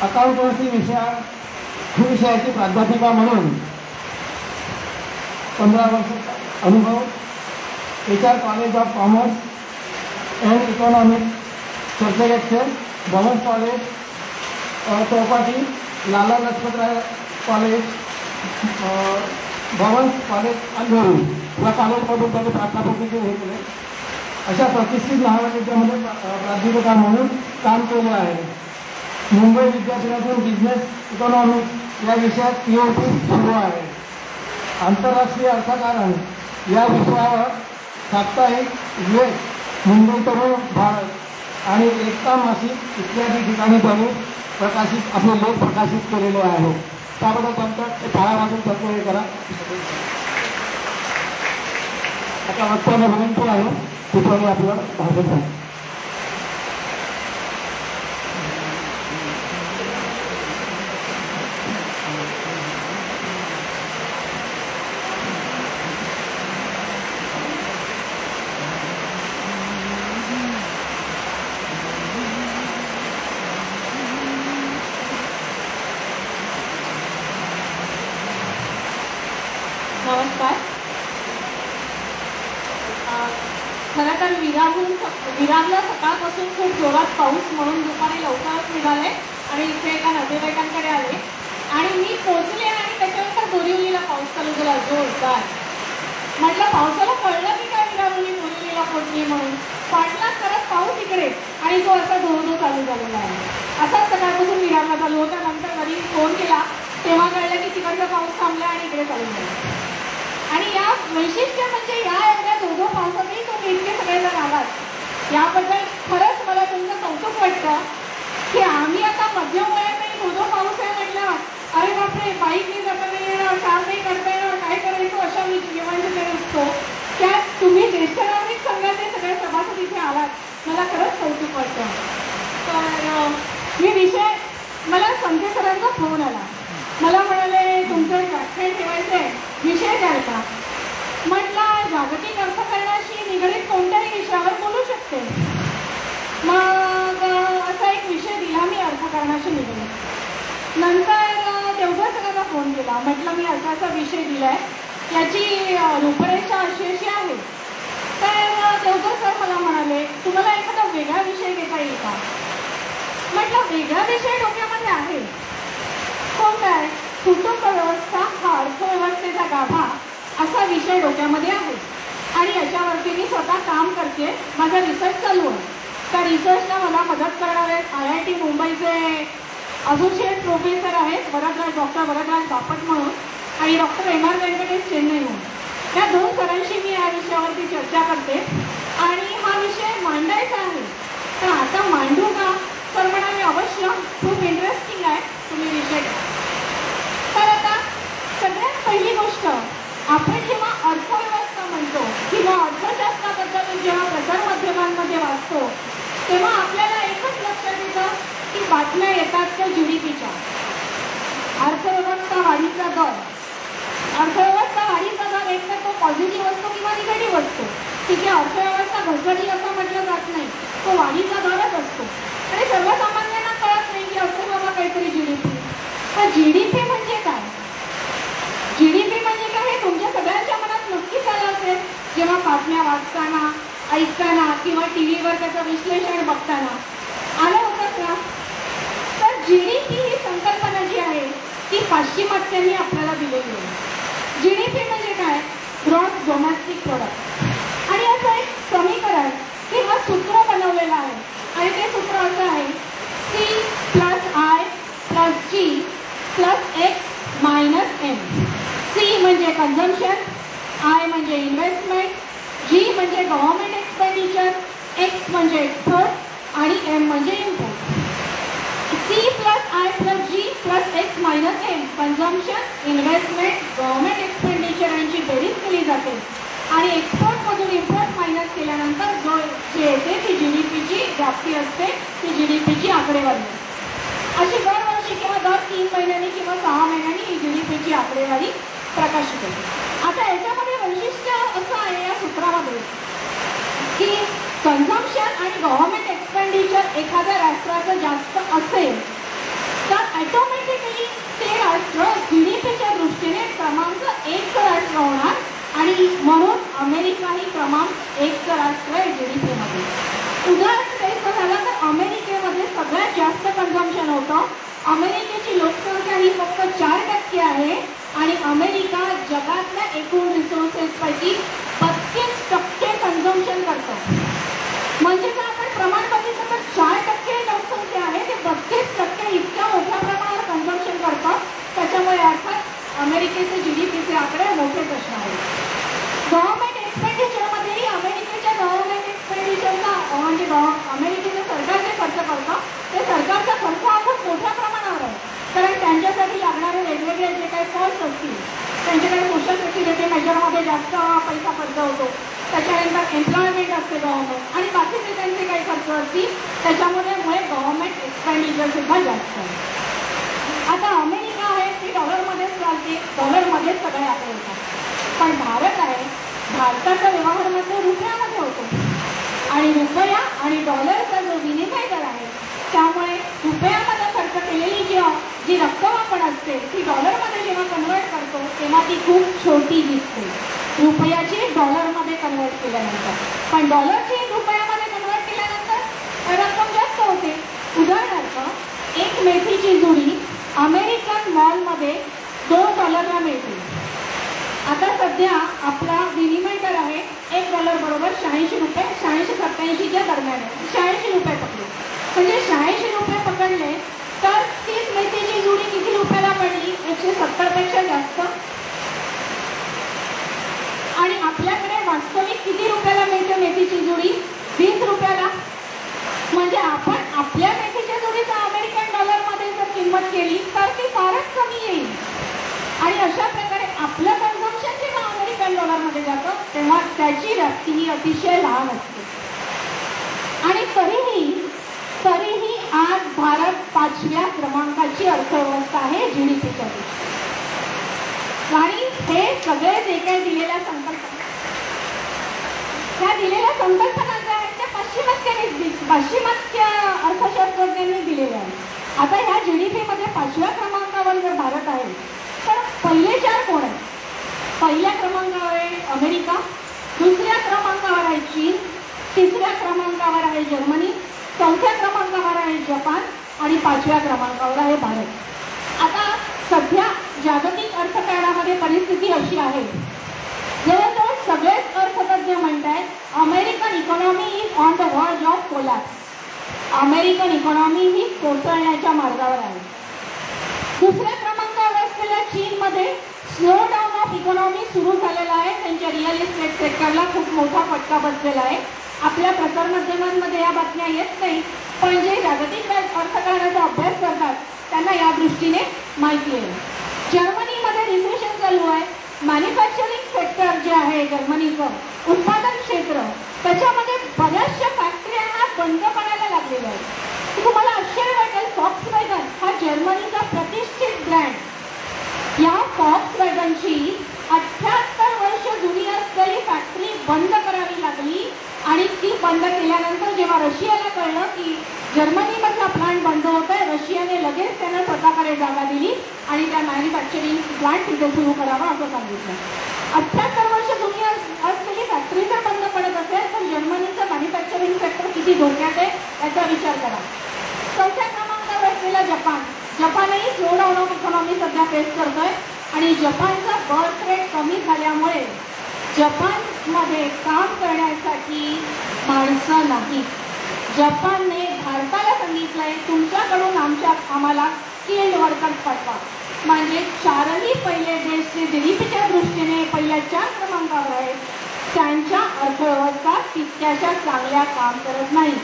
Accountancy विषयाची प्राध्यापिका म्हणून 15 वर्षाचा अनुभव, HR college of commerce and economics Churchgate, Bhavan college Chowpatty, Lala Lajpatrai college, Bhavan college Andheri या कॉलेजमधून त्यांनी प्राध्यापकीचे हे केले. अशा प्रतिष्ठित महाविद्यालयामध्ये प्राध्यापिका म्हणून काम केले आहे. मुंबई विद्यापीठातून बिझनेस इकॉनॉमिक्स या विषयात PhD सुरू आहे. आंतरराष्ट्रीय अर्थकारण या विषयावर साप्ताहिक वेळ, मुंबई तरुण भारत आणि एकता मासिक इत्यादी ठिकाणी त्यांनी प्रकाशित आपले लेख प्रकाशित केलेले आहेत. त्याबद्दल त्यांच्या काळामधून त्यांचं हे करा. आता वक्त्याला विनंती आहे की त्यांनी आपलं भाषण द्या. नमस्कार. खरं तर विरारला सकाळपासून खूप जोरात पाऊस, म्हणून दुपारी लवकरच निघाले आणि इथे एका नातेवाईकांकडे आले आणि मी पोचले आणि त्याच्यानंतर बोरिवलीला पाऊस चालू झाला जोरदार. म्हटलं पावसाला कळलं की काय विरारवली बोरिवलीला पोचली म्हणून. पाटला करत पाऊस इकडे आणि तो असा धो चालू झालेला आहे. असाच सकाळपासून विरारला चालू होता. नंतर घरी फोन केला तेव्हा कळलं की तिकडचा पाऊस थांबला आणि इकडे चालू झाला. आणि या वैशिष्ट्य म्हणजे या एवढ्या धोधो पावसातही तुम्ही इतके सगळेजण आलात, याबद्दल खरंच मला तुमचं कौतुक वाटतं की आम्ही आता मध्यम वयातही धोधो पाऊस आहे म्हटलं, अरे बापरे, बाईकने जाता नाही येणार, कार नाही करता येणार, काय करायचं, अशा जीवांचे ते असतो. त्यात तुम्ही ज्येष्ठ नागरिक संघाचे सगळे सभासद इथे आलात, मला खरंच कौतुक वाटतं. तर मी विषय, मला संजय सरांचा फोन आला. मला म्हणाले तुमचं एक व्याख्यान ठेवायचं आहे, विषय काय का? म्हटलं जागतिक अर्थकारणाशी निगडीत कोणत्याही विषयावर बोलू शकते. मग असा एक विषय दिला मी अर्थकारणाशी निगडीत. नंतर देवघर सरांना फोन केला. म्हटलं मी असा विषय दिलाय, याची रूपरेषा अशी आहे. तर देवघर सर मला म्हणाले तुम्हाला एखादा वेगळा विषय घेता येईल का? म्हटलं वेगळा विषय डोक्यामध्ये आहे. कोणता आहे? कुटुंब व्यवस्था हा अर्थव्यवस्थेचा गाभा असा विषय डोक्यामध्ये आहे आणि याच्यावरती मी स्वतः काम करते. माझा रिसर्च चालू आहे. त्या रिसर्चला मला मदत करणारे IIT मुंबईचे असोसिएट प्रोफेसर आहेत डॉक्टर वरदराज बापट म्हणून आणि डॉक्टर MR व्यंकटेश चेन्नई म्हणून. या 2 सरांशी मी या विषयावरती चर्चा करते आणि हा विषय मांडायचा आहे. तर आता मांडू का? तर म्हणाले अवश्य, खूप इंटरेस्टिंग आहे, तुम्ही विषय घ्या. तर आता सगळ्यात पहिली गोष्ट, आपण जेव्हा अर्थव्यवस्था म्हणतो किंवा अर्थशास्त्राबद्दल जेव्हा प्रसारमाध्यमांमध्ये वाचतो तेव्हा आपल्याला एकच लक्षात येतं की बातम्या येतात त्या GDPच्या. अर्थव्यवस्था वाढीचा दर, अर्थव्यवस्था वाढीचा दर एक तर तो पॉझिटिव्ह असतो किंवा निगेटिव्ह असतो. ठीक आहे, अर्थव्यवस्था घसरली असं म्हटलं जात नाही, तो वाढीचा दरच असतो. आणि सर्वसामान्यांना कळत नाही की असं बाबा काहीतरी GDP. तर GDP म्हणजे काय? GDP म्हणजे काय हे तुमच्या सगळ्यांच्या मनात नक्कीच आलं असेल जेव्हा बातम्या वाचताना, ऐकताना किंवा TV वर त्याचं विश्लेषण बघताना. आलं होतं का? तर GDP ही संकल्पना जी आहे ती पाश्चिमात्यांनी आपल्याला दिलेली आहे. GDP म्हणजे काय? Gross domestic product. आणि असं एक समीकरण किंवा सूत्र बनवलेलं आहे आणि ते सूत्र असं आहे C+I+G+X-M. C म्हणजे कन्झम्पशन, I म्हणजे इन्व्हेस्टमेंट, G म्हणजे गव्हर्नमेंट एक्सपेंडिचर, X म्हणजे एक्सपोर्ट आणि M म्हणजे import. C+I+G+X-M consumption, investment, government expenditure यांची बेरीज केली जाते आणि एक्सपोर्टमधून इम्पोर्ट मायनस केल्यानंतर जे येते ती GDPची व्याप्ती असते, ती GDPची आकडेवारी असते. अशी दरवर्षी किंवा दर 3 महिन्यांनी किंवा 6 महिन्यांनी ही GDPची आकडेवारी प्रकाशित होते. आता याच्यामध्ये वैशिष्ट्य असं आहे या सूत्रामध्ये की कन्झम्पशन आणि गव्हर्नमेंट एक्सपेंडिचर एखाद्या राष्ट्राचं जास्त असेल तर ऑटोमॅटिकली ते राष्ट्र GDPच्या दृष्टीने क्रमांक 1 राष्ट्र होणार आणि म्हणून अमेरिका ही क्रमांक 1 राष्ट्र आहे GDP मध्ये. उदाहरण द्यायचं झालं तर अमेरिकेमध्ये सगळ्यात जास्त कन्झम्पशन होतं. अमेरिकेची लोकसंख्या ही फक्त 4% आहे आणि अमेरिका जगातल्या एकूण रिसोर्सेस पैकी 32% कन्झम्पशन करतो. म्हणजे जर आपण प्रमाण बघितलं तर 4% लोकसंख्या आहे ते 32% इतक्या मोठ्या प्रमाणावर कन्झम्पशन करतं. त्याच्यामुळे अर्थात अमेरिकेचे GDPचे आकडे मोठेच असणार आहेत. गव्हर्नमेंट एक्सपेंडिचरमध्येही अमेरिकेच्या गव्हर्नमेंट एक्सपेंडिचरचा म्हणजे अमेरिकेचं सरकार जे खर्च करतं ते सरकारचा खर्च हा खूप मोठ्या प्रमाणावर आहे. कारण त्यांच्यासाठी लागणारे वेगवेगळे जे काही कॉस्ट असतील त्यांच्याकडे सोशल सिक्युरिटी मेजरमध्ये जास्त पैसा खर्च होतो. त्याच्यानंतर एम्प्लॉयमेंट असते गव्हर्नमेंट आणि बाकीचे त्यांचे काही खर्च असतील त्याच्यामुळे गव्हर्नमेंट एक्सपेंडिचर सुद्धा जास्त आहे. आता अमेरिका आहे ती डॉलरमध्येच चालते, डॉलरमध्येच सगळे आकडे होतात. पण भारत आहे, भारताचा व्यवहार मात्र रुपयामध्ये होतो आणि रुपया आणि डॉलरचा जो विनिमय दर आहे त्यामुळे रुपयामध्ये खर्च केलेली जी रक्कम आपण असते ती डॉलरमध्ये जेव्हा कन्वर्ट करतो तेव्हा ती खूप छोटी दिसते रुपयाची डॉलरमध्ये कन्वर्ट केल्यानंतर. पण डॉलरची रुपयामध्ये कन्वर्ट केल्यानंतर रक्कम जास्त होते. उदाहरणार्थ एक मेथीची जुडी अमेरिकन मॉलमध्ये $2 मिळते. आता सध्या आपला विनिमय दर आहे $1 बरोबर 86 रुपये, 86-87 दरम्यान आहे. 86 रुपये पकडले म्हणजे 86 रुपये पकडले तर तीच मेथीची जुडी किती रुपयाला पडली? 170 पेक्षा जास्त. आणि आपल्याकडे वास्तविक किती रुपयाला मिळते मेथीची जुडी? 20 रुपयाला. म्हणजे आपण आपल्या मेथीच्या जुडीचा अमेरिकन डॉलरमध्ये जर किंमत केली तर ती फारच कमी येईल. आणि अशा प्रकारे आपलं कन्झम्पशन जेव्हा अमेरिकन डॉलरमध्ये जातं तेव्हा त्याची व्याप्ती ही अतिशय लहान असते. आणि तरीही आज भारत 5व्या क्रमांकाची अर्थव्यवस्था आहे GDPच्या. आणि हे सगळे जे काही दिलेल्या संकल्पना ज्या आहेत त्या पाश्चिमात्य अर्थशास्त्रज्ञांनी दिलेल्या आहेत. आता ह्या GDP मध्ये 5व्या क्रमांकावर जर भारत आहे तर पहिले 4 कोण आहेत? पहिल्या क्रमांकावर आहे अमेरिका, दुसऱ्या क्रमांकावर आहे चीन, तिसऱ्या क्रमांकावर आहे जर्मनी, चौथ्या क्रमांकावर आहे जपान आणि 5व्या क्रमांकावर आहे भारत. आता सध्या जागतिक अर्थकारणामध्ये परिस्थिती अशी आहे जवळजवळ सगळेच अर्थतज्ञ म्हणतात American economy is on the वर्ज ऑफ कोलॅप्स. अमेरिकन इकॉनॉमी ही कोसळण्याच्या मार्गावर आहे. दुसऱ्या क्रमांकावर असलेल्या चीनमध्ये स्लो डाऊन ऑफ इकॉनॉमी सुरू झालेला आहे. त्यांच्या रिअल इस्टेट सेक्टरला खूप मोठा फटका बसलेला आहे. आपल्या प्रसारमाध्यमांमध्ये या बातम्या येत नाही पण जे जागतिक अर्थकारणाचा अभ्यास करतात त्यांना या दृष्टीने माहिती आहे. जर्मनीमध्ये रिसेशन चालू आहे. मॅन्युफॅक्चरिंग सेक्टर जे आहे जर्मनीचं उत्पादन क्षेत्र त्याच्यामध्ये बऱ्याचशा फॅक्टऱ्या ह्या बंद पडायला लागलेल्या आहेत. तुम्हाला आश्चर्य वाटेल फॉक्सवॅगन हा जर्मनीचा प्रतिष्ठित ब्रँड, या फॉक्सवॅगनची 78 वर्ष जुनी असलेली फॅक्टरी बंद करावी लागली. आणि ती बंद केल्यानंतर जेव्हा रशियाला कळलं की जर्मनीमधला प्लांट बंद होत आहे रशियाने लगेच त्यांना स्वतःकडे जागा दिली आणि त्या मॅन्युफॅक्चरिंग प्लांट तिथे सुरू करावा असं सांगितलं. 78 वर्ष जुनी असलेली फॅक्टरी जर बंद पडत असेल तर जर्मनीचं मॅन्युफॅक्चरिंग सेक्टर किती धोक्यात आहे याचा विचार करा. चौथ्या क्रमांकावर असलेला जपानही स्लो डाऊन ऑफ इकॉनॉमी सध्या फेस करतोय आणि जपानचा बर्थ रेट कमी झाल्यामुळे जपानमध्ये काम करण्यासाठी माणसं नाही. जपानने भारताला सांगितलंय तुमच्याकडून आम्हाला स्किल्ड वर्कर्स पाठवा. म्हणजे 4ही पहिले देश जे GDPच्या दृष्टीने पहिल्या 4 क्रमांकावर आहेत त्यांच्या अर्थव्यवस्था तितक्याशा चांगल्या काम करत नाही.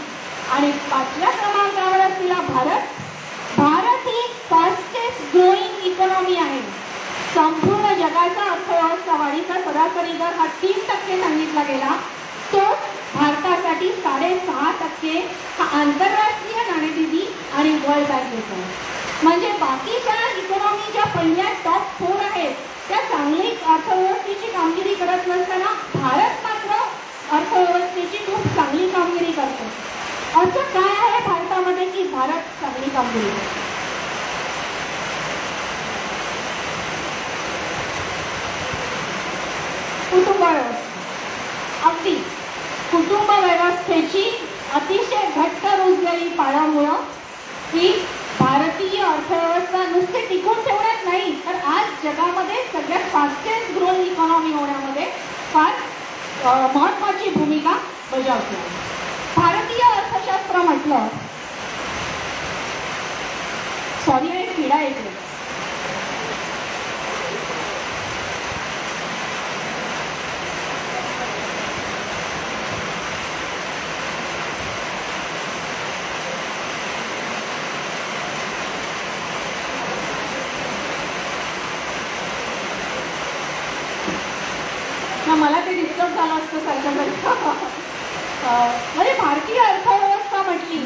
आणि 5व्या क्रमांकावर असलेला भारत ही फास्टेस्ट ग्रोईंग इकॉनॉमी आहे. संपूर्ण जगाचा अर्थव्यवस्था वाढीचा सरासरी दर हा 3% सांगितला गेला. तो भारतासाठी 6.5% हा आंतरराष्ट्रीय नाणेनिधी आणि वर्ल्ड बँकेचा. म्हणजे बाकीच्या इकॉनॉमीच्या पहिल्या टॉप 4 आहेत त्या चांगली अर्थव्यवस्थेची कामगिरी करत नसताना भारत मात्र अर्थव्यवस्थेची खूप चांगली कामगिरी करतो. असं काय आहे भारतामध्ये की भारत चांगली कामगिरी करतो? की भारतीय अर्थव्यवस्था नुसते टिकून ठेवण्यात नाही, तर आज जगामध्ये सगळ्यात फास्टेस्ट ग्रोइंग इकॉनॉमी होण्यामध्ये फार महत्त्वाची भूमिका बजावते. भारतीय अर्थशास्त्र म्हटलं, सॉरी आहे किडा इकडे, मला ते डिस्टर्ब झालं असतं सारखं. म्हणजे भारतीय अर्थव्यवस्था म्हटली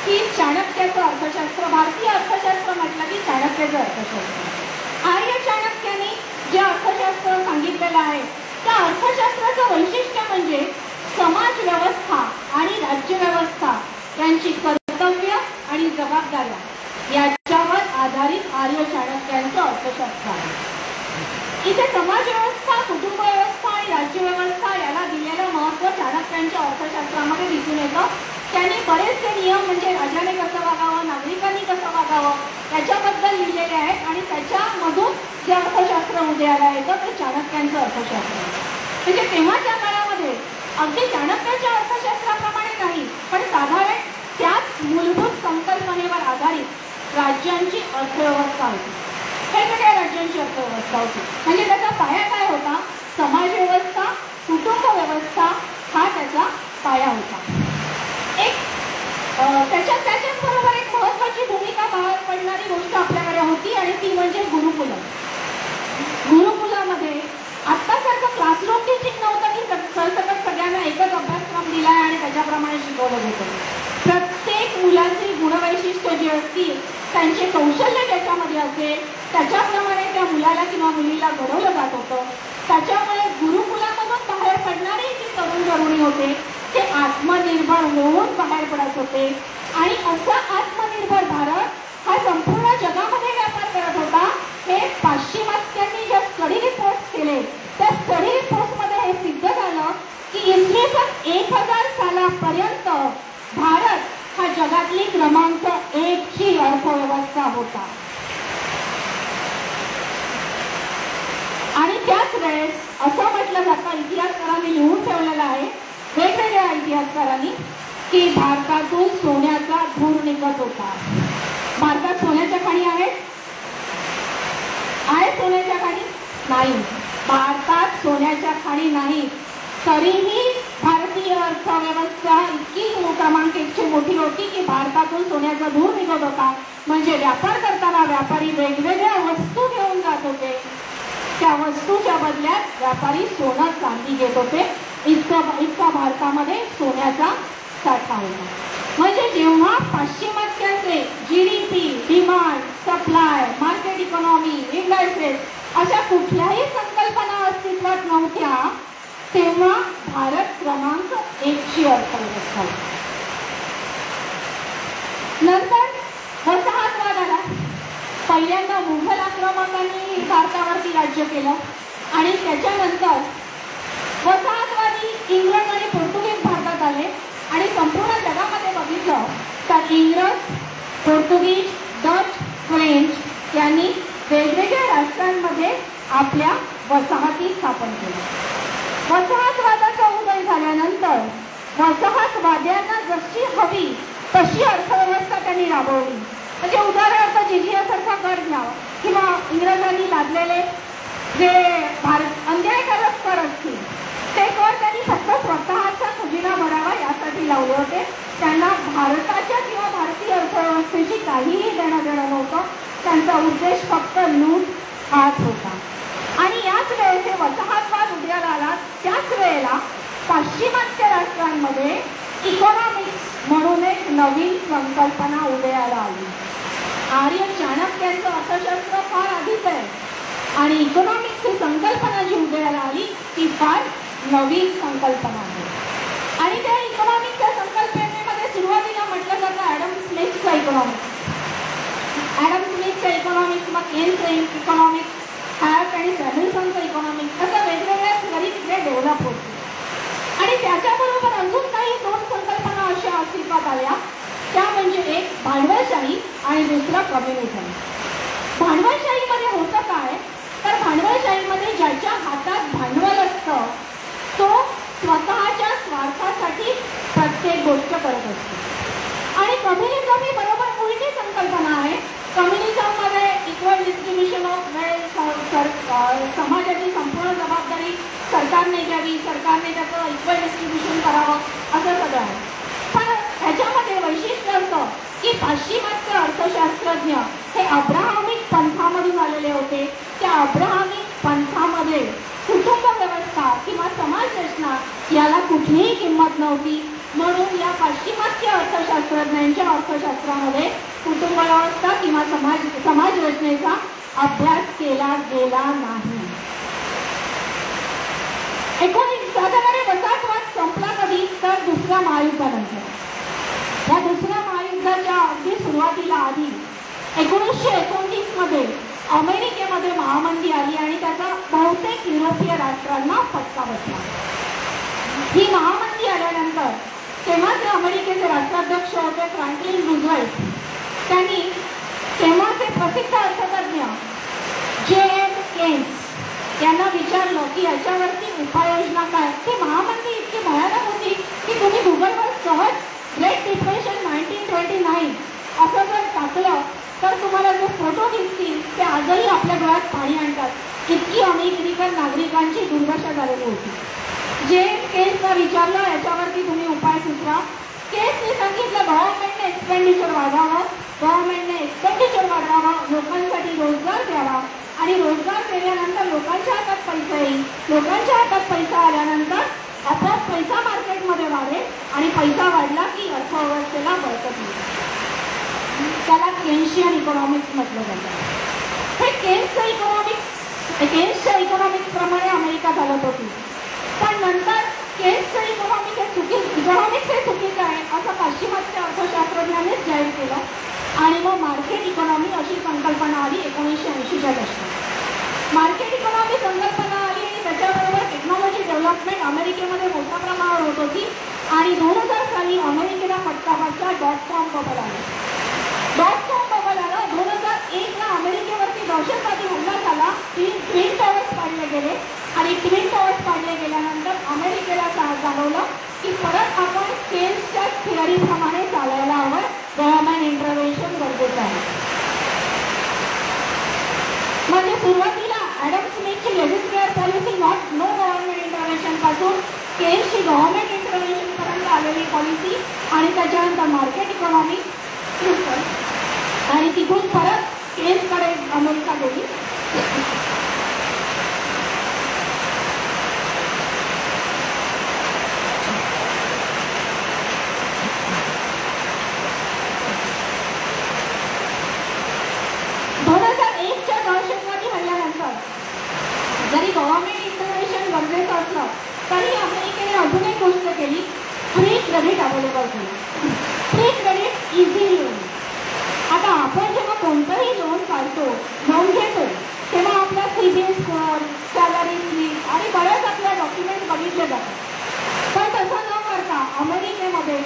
की चाणक्याचं अर्थशास्त्र, भारतीय अर्थशास्त्र म्हटलं की चाणक्याचं अर्थशास्त्र. आर्य चाणक्याने जे अर्थशास्त्र सांगितलेलं आहे त्या अर्थशास्त्राचं वैशिष्ट्य म्हणजे समाज व्यवस्था आणि राज्यव्यवस्था यांची कर्तव्य आणि जबाबदाऱ्या याच्यावर आधारित आर्य चाणक्यांचं अर्थशास्त्र आहे. इथे समाज व्यवस्था, कुटुंब व्यवस्था आणि राज्यव्यवस्था याला दिलेलं महत्त्व चाणक्यांच्या अर्थशास्त्रामध्ये दिसून येतं. त्यांनी बरेचसे नियम म्हणजे राजाने कसं वागावं, नागरिकांनी कसं वागावं याच्याबद्दल लिहिलेले आहेत आणि त्याच्यामधून जे अर्थशास्त्र उदयाला येतं ते चाणक्यांचं अर्थशास्त्र. म्हणजे तेव्हाच्या काळामध्ये अगदी चाणक्याच्या अर्थशास्त्राप्रमाणे नाही, पण साधारण त्याच मूलभूत संकल्पनेवर आधारित राज्यांची अर्थव्यवस्था होती. वेगवेगळ्या राज्यांची अर्थव्यवस्था होती. म्हणजे त्याचा पाया काय होता? समाज व्यवस्था, कुटुंब व्यवस्था हा त्याचा पाया होता. एक त्याच्याबरोबर एक महत्त्वाची भूमिका पार पडणारी गोष्ट आपल्याकडे होती आणि ती म्हणजे गुरुकुलं. गुरुकुलामध्ये आत्तासारखं क्लासरूम टीचिंग नव्हतं की सरसकट सगळ्यांना एकच अभ्यासक्रम दिलाय आणि त्याच्याप्रमाणे शिकवलं होतं. प्रत्येक मुलाची गुणवैशिष्ट्य जी असतील, त्यांचे कौशल्य ज्याच्यामध्ये असेल त्याच्याप्रमाणे त्या मुलाला किंवा मुलीला घडवलं जात होतं. त्याच्यामुळे गुरुकुलामधून बाहेर पडणारे जे तरुण तरुणी होते ते आत्मनिर्भर होऊन बाहेर पडत होते आणि असा आत्मनिर्भर भारत हा संपूर्ण जगामध्ये व्यापार करत होता. हे पाश्चिमात्यांनी ज्या स्टडी रिपोर्ट्स केले त्या स्टडी रिपोर्ट्समध्ये हे सिद्ध झालं की इसवी सन 1000 सालापर्यंत भारत हा जगातली क्रमांक 1 ची अर्थव्यवस्था होता. आणि त्याच वेळेस असं म्हटलं जातं, इतिहासकारांनी लिहून ठेवलेलं आहे वेगवेगळ्या इतिहासकारांनी, की भारतातून सोन्याचा धूर निघत होता. भारतात सोन्याच्या खाणी आहेत? आहे सोन्याच्या खाणी? नाही. भारतात सोन्याच्या खाणी नाही, तरीही भारतीय अर्थव्यवस्था इतकी क्रमांक 1 ची मोठी होती की भारतातून सोन्याचा धूर निघत होता. म्हणजे व्यापार करताना व्यापारी वेगवेगळ्या वस्तू घेऊन जात होते, त्या वस्तूच्या बदल्यात व्यापारी सोनं चांदी घेत होते. इतका भारतामध्ये सोन्याचा साठा होता. म्हणजे जेव्हा पाश्चिमात्यांचे GDP, demand, supply, market economy, indices अशा कुठल्याही संकल्पना अस्तित्वात नव्हत्या तेव्हा भारत क्रमांक 1 ची अर्थव्यवस्था होती. नंतर वसाहतवाद आला. पहिल्यांदा मुघल आक्रमकांनी भारतावरती राज्य केलं आणि त्याच्यानंतर वसाहतवादी इंग्रज आणि पोर्तुगीज भारतात आले आणि संपूर्ण जगामध्ये बघितलं तर इंग्रज, पोर्तुगीज, डच, फ्रेंच यांनी वेगवेगळ्या राष्ट्रांमध्ये आपल्या वसाहती स्थापन केल्या. वसाहतवादाचा उदय झाल्यानंतर वसाहतवाद्यांना जशी हवी तशी अर्थव्यवस्था त्यांनी राबवली. म्हणजे उदाहरणार्थ जिजियासारखा कर घ्यावा किंवा इंग्रजांनी लादलेले जे अन्यायकारक कर असतील ते कर त्यांनी फक्त स्वतःचा खजिना भरावा यासाठी लावले होते. त्यांना भारताच्या किंवा भारतीय अर्थव्यवस्थेची काहीही देणं देणं नव्हतं. त्यांचा उद्देश फक्त लूट हाच होता. आणि याच वेळेस हे वसाहतवाद उदयाला आला. त्याच वेळेला पाश्चिमात्य राष्ट्रांमध्ये इकॉनॉमिक्स म्हणून एक नवीन संकल्पना उदयाला आली. आर्य चाणक्यांचं अर्थशास्त्र फार आधीच आहे आणि इकॉनॉमिक्स ही संकल्पना जी उदयाला आली ती फार नवीन संकल्पना आहे. आणि त्या इकॉनॉमिक्सच्या संकल्पनेमध्ये सुरुवातीला म्हटलं जातं ॲडम स्मिथचं इकॉनॉमिक्स. ॲडम स्मिथचं इकॉनॉमिक्स, मग केन्सचं इकॉनॉमिक्स, हॅट आणि सॅम्युएल्सनचं इकॉनॉमिक्स असं वेगवेगळ्या थेअरी तिकडे डेव्हलप होते. आणि त्याच्याबरोबर अजून काही 2 संकल्पना अशा अस्तित्वात आल्या त्या म्हणजे एक भांडवलशाही आणि दुसरा कम्युनिझम. भांडवलशाहीमध्ये होतं काय, तर भांडवलशाहीमध्ये ज्याच्या हातात भांडवल असतं तो स्वतःच्या स्वार्थासाठी प्रत्येक गोष्ट करत असतो. आणि कम्युनिझम ही बरोबर उलटी संकल्पना आहे. कम्युनिझममध्ये इक्वल डिस्ट्रीब्युशन ऑफ वेल्थ, समाजाची संपूर्ण जबाबदारी सरकारने घ्यावी, सरकारने त्याचं इक्वल डिस्ट्रीब्युशन करावं, असं सगळं आहे. पण ह्याच्यामध्ये वैशिष्ट्य असं की पाश्चिमात्य अर्थशास्त्रज्ञ हे अब्राहमिक पंथामधून आलेले होते. त्या अब्राहमिक पंथामध्ये कुटुंब व्यवस्था किंवा समाज रचना याला कुठलीही किंमत नव्हती. म्हणून या पाश्चिमात्य अर्थशास्त्रज्ञांच्या अर्थशास्त्रामध्ये कुटुंब व्यवस्था किंवा समाज रचनेचा अभ्यास केला गेला नाही. साधारण वसाहतवाद संपला कधी, तर दुसऱ्या महायुद्धानंतर. या दुसऱ्या महायुद्धाच्या अगदी सुरुवातीला आधी 1929 मध्ये अमेरिकेमध्ये महामंदी आली आणि त्याचा बहुतेक युरोपीय राष्ट्रांना फटका बसला. ही महामंदी आल्यानंतर तेव्हाचे अमेरिकेचे राष्ट्राध्यक्ष होते फ्रँकलिन रुझवेल्ट. त्यांनी तेव्हाचे प्रसिद्ध अर्थतज्ञ जे.एम. केन्स यांना विचारलं की याच्यावरती उपाययोजना काय. ती महामंदी इतकी भयानक होती की तुम्ही गुगलवर सहज ग्रेट डिप्रेशन 1929 असं जर टाकलं तर तुम्हाला जे फोटो दिसतील ते आजही आपल्या डोळ्यात पाणी आणतात. इतकी अमेरिकन नागरिकांची दुर्दशा झालेली होती. जे केसला विचारलं याच्यावरती तुम्ही उपाय सुचवा. केसने सांगितलं गव्हर्नमेंटने एक्सपेंडिचर वाढवावं, लोकांसाठी रोजगार द्यावा आणि रोजगार दिल्यानंतर लोकांच्या हातात पैसा येईल. लोकांच्या हातात पैसा आल्यानंतर आपोआप पैसा मार्केटमध्ये वाढेल आणि पैसा वाढला की अर्थव्यवस्थेला बळकट येईल. त्याला केन्शियन इकॉनॉमिक्स म्हटलं जातं. हे केन्सच्या इकॉनॉमिक्स प्रमाणे अमेरिका चालत होती. पण नंतर केन्सचं इकॉनॉमिक्स हे चुकीचं आहे असं पाश्चिमात्य अर्थशास्त्रज्ञांनीच जाहीर केलं आणि मग मार्केट इकॉनॉमी अशी संकल्पना आली 1980च्या दशकात. मार्केट इकॉनॉमी संकल्पना आली आणि त्याच्याबरोबर टेक्नॉलॉजी डेव्हलपमेंट अमेरिकेमध्ये मोठ्या प्रमाणावर होत होती आणि 2000 साली अमेरिकेला फटका बसला. .com बबल आला. .com बबल आला. 2001ला अमेरिकेवरती दहशतवादी हल्ला झाला. ट्विन टॉवर्स पाडले गेले आणि ट्विन टॉवर्स पाडले गेल्यानंतर अमेरिकेला जाणवलं की परत आपण केन्सच्या थिअरीप्रमाणे चालायला हवं. गव्हर्नमेंट इंटरव्हेन्शन गरजेचं आहे. म्हणजे सुरुवातीला ॲडम स्मिथची legislative policy no government intervention पासून केन्सची गव्हर्नमेंट इंटरव्हेन्शन पर्यंत आलेली पॉलिसी आणि त्याच्यानंतर मार्केट इकॉनॉमी आणि तिथून परत केन्सकडे अमेरिका गेली. जरी गव्हर्नमेंट इंटरव्हेन्शन गरजेचं असलं तरी अमेरिकेने अजून एक गोष्ट केली, फ्री क्रेडिट अवेलेबल केलं. Free credit easy loan. आता आपण जेव्हा कोणतंही लोन काढतो, लोन घेतो, तेव्हा आपला सिबिल स्कोअर, सॅलरी स्लिप आणि बरेच आपल्या डॉक्युमेंट बघितले जातात. पण तसं न करता अमेरिकेमध्ये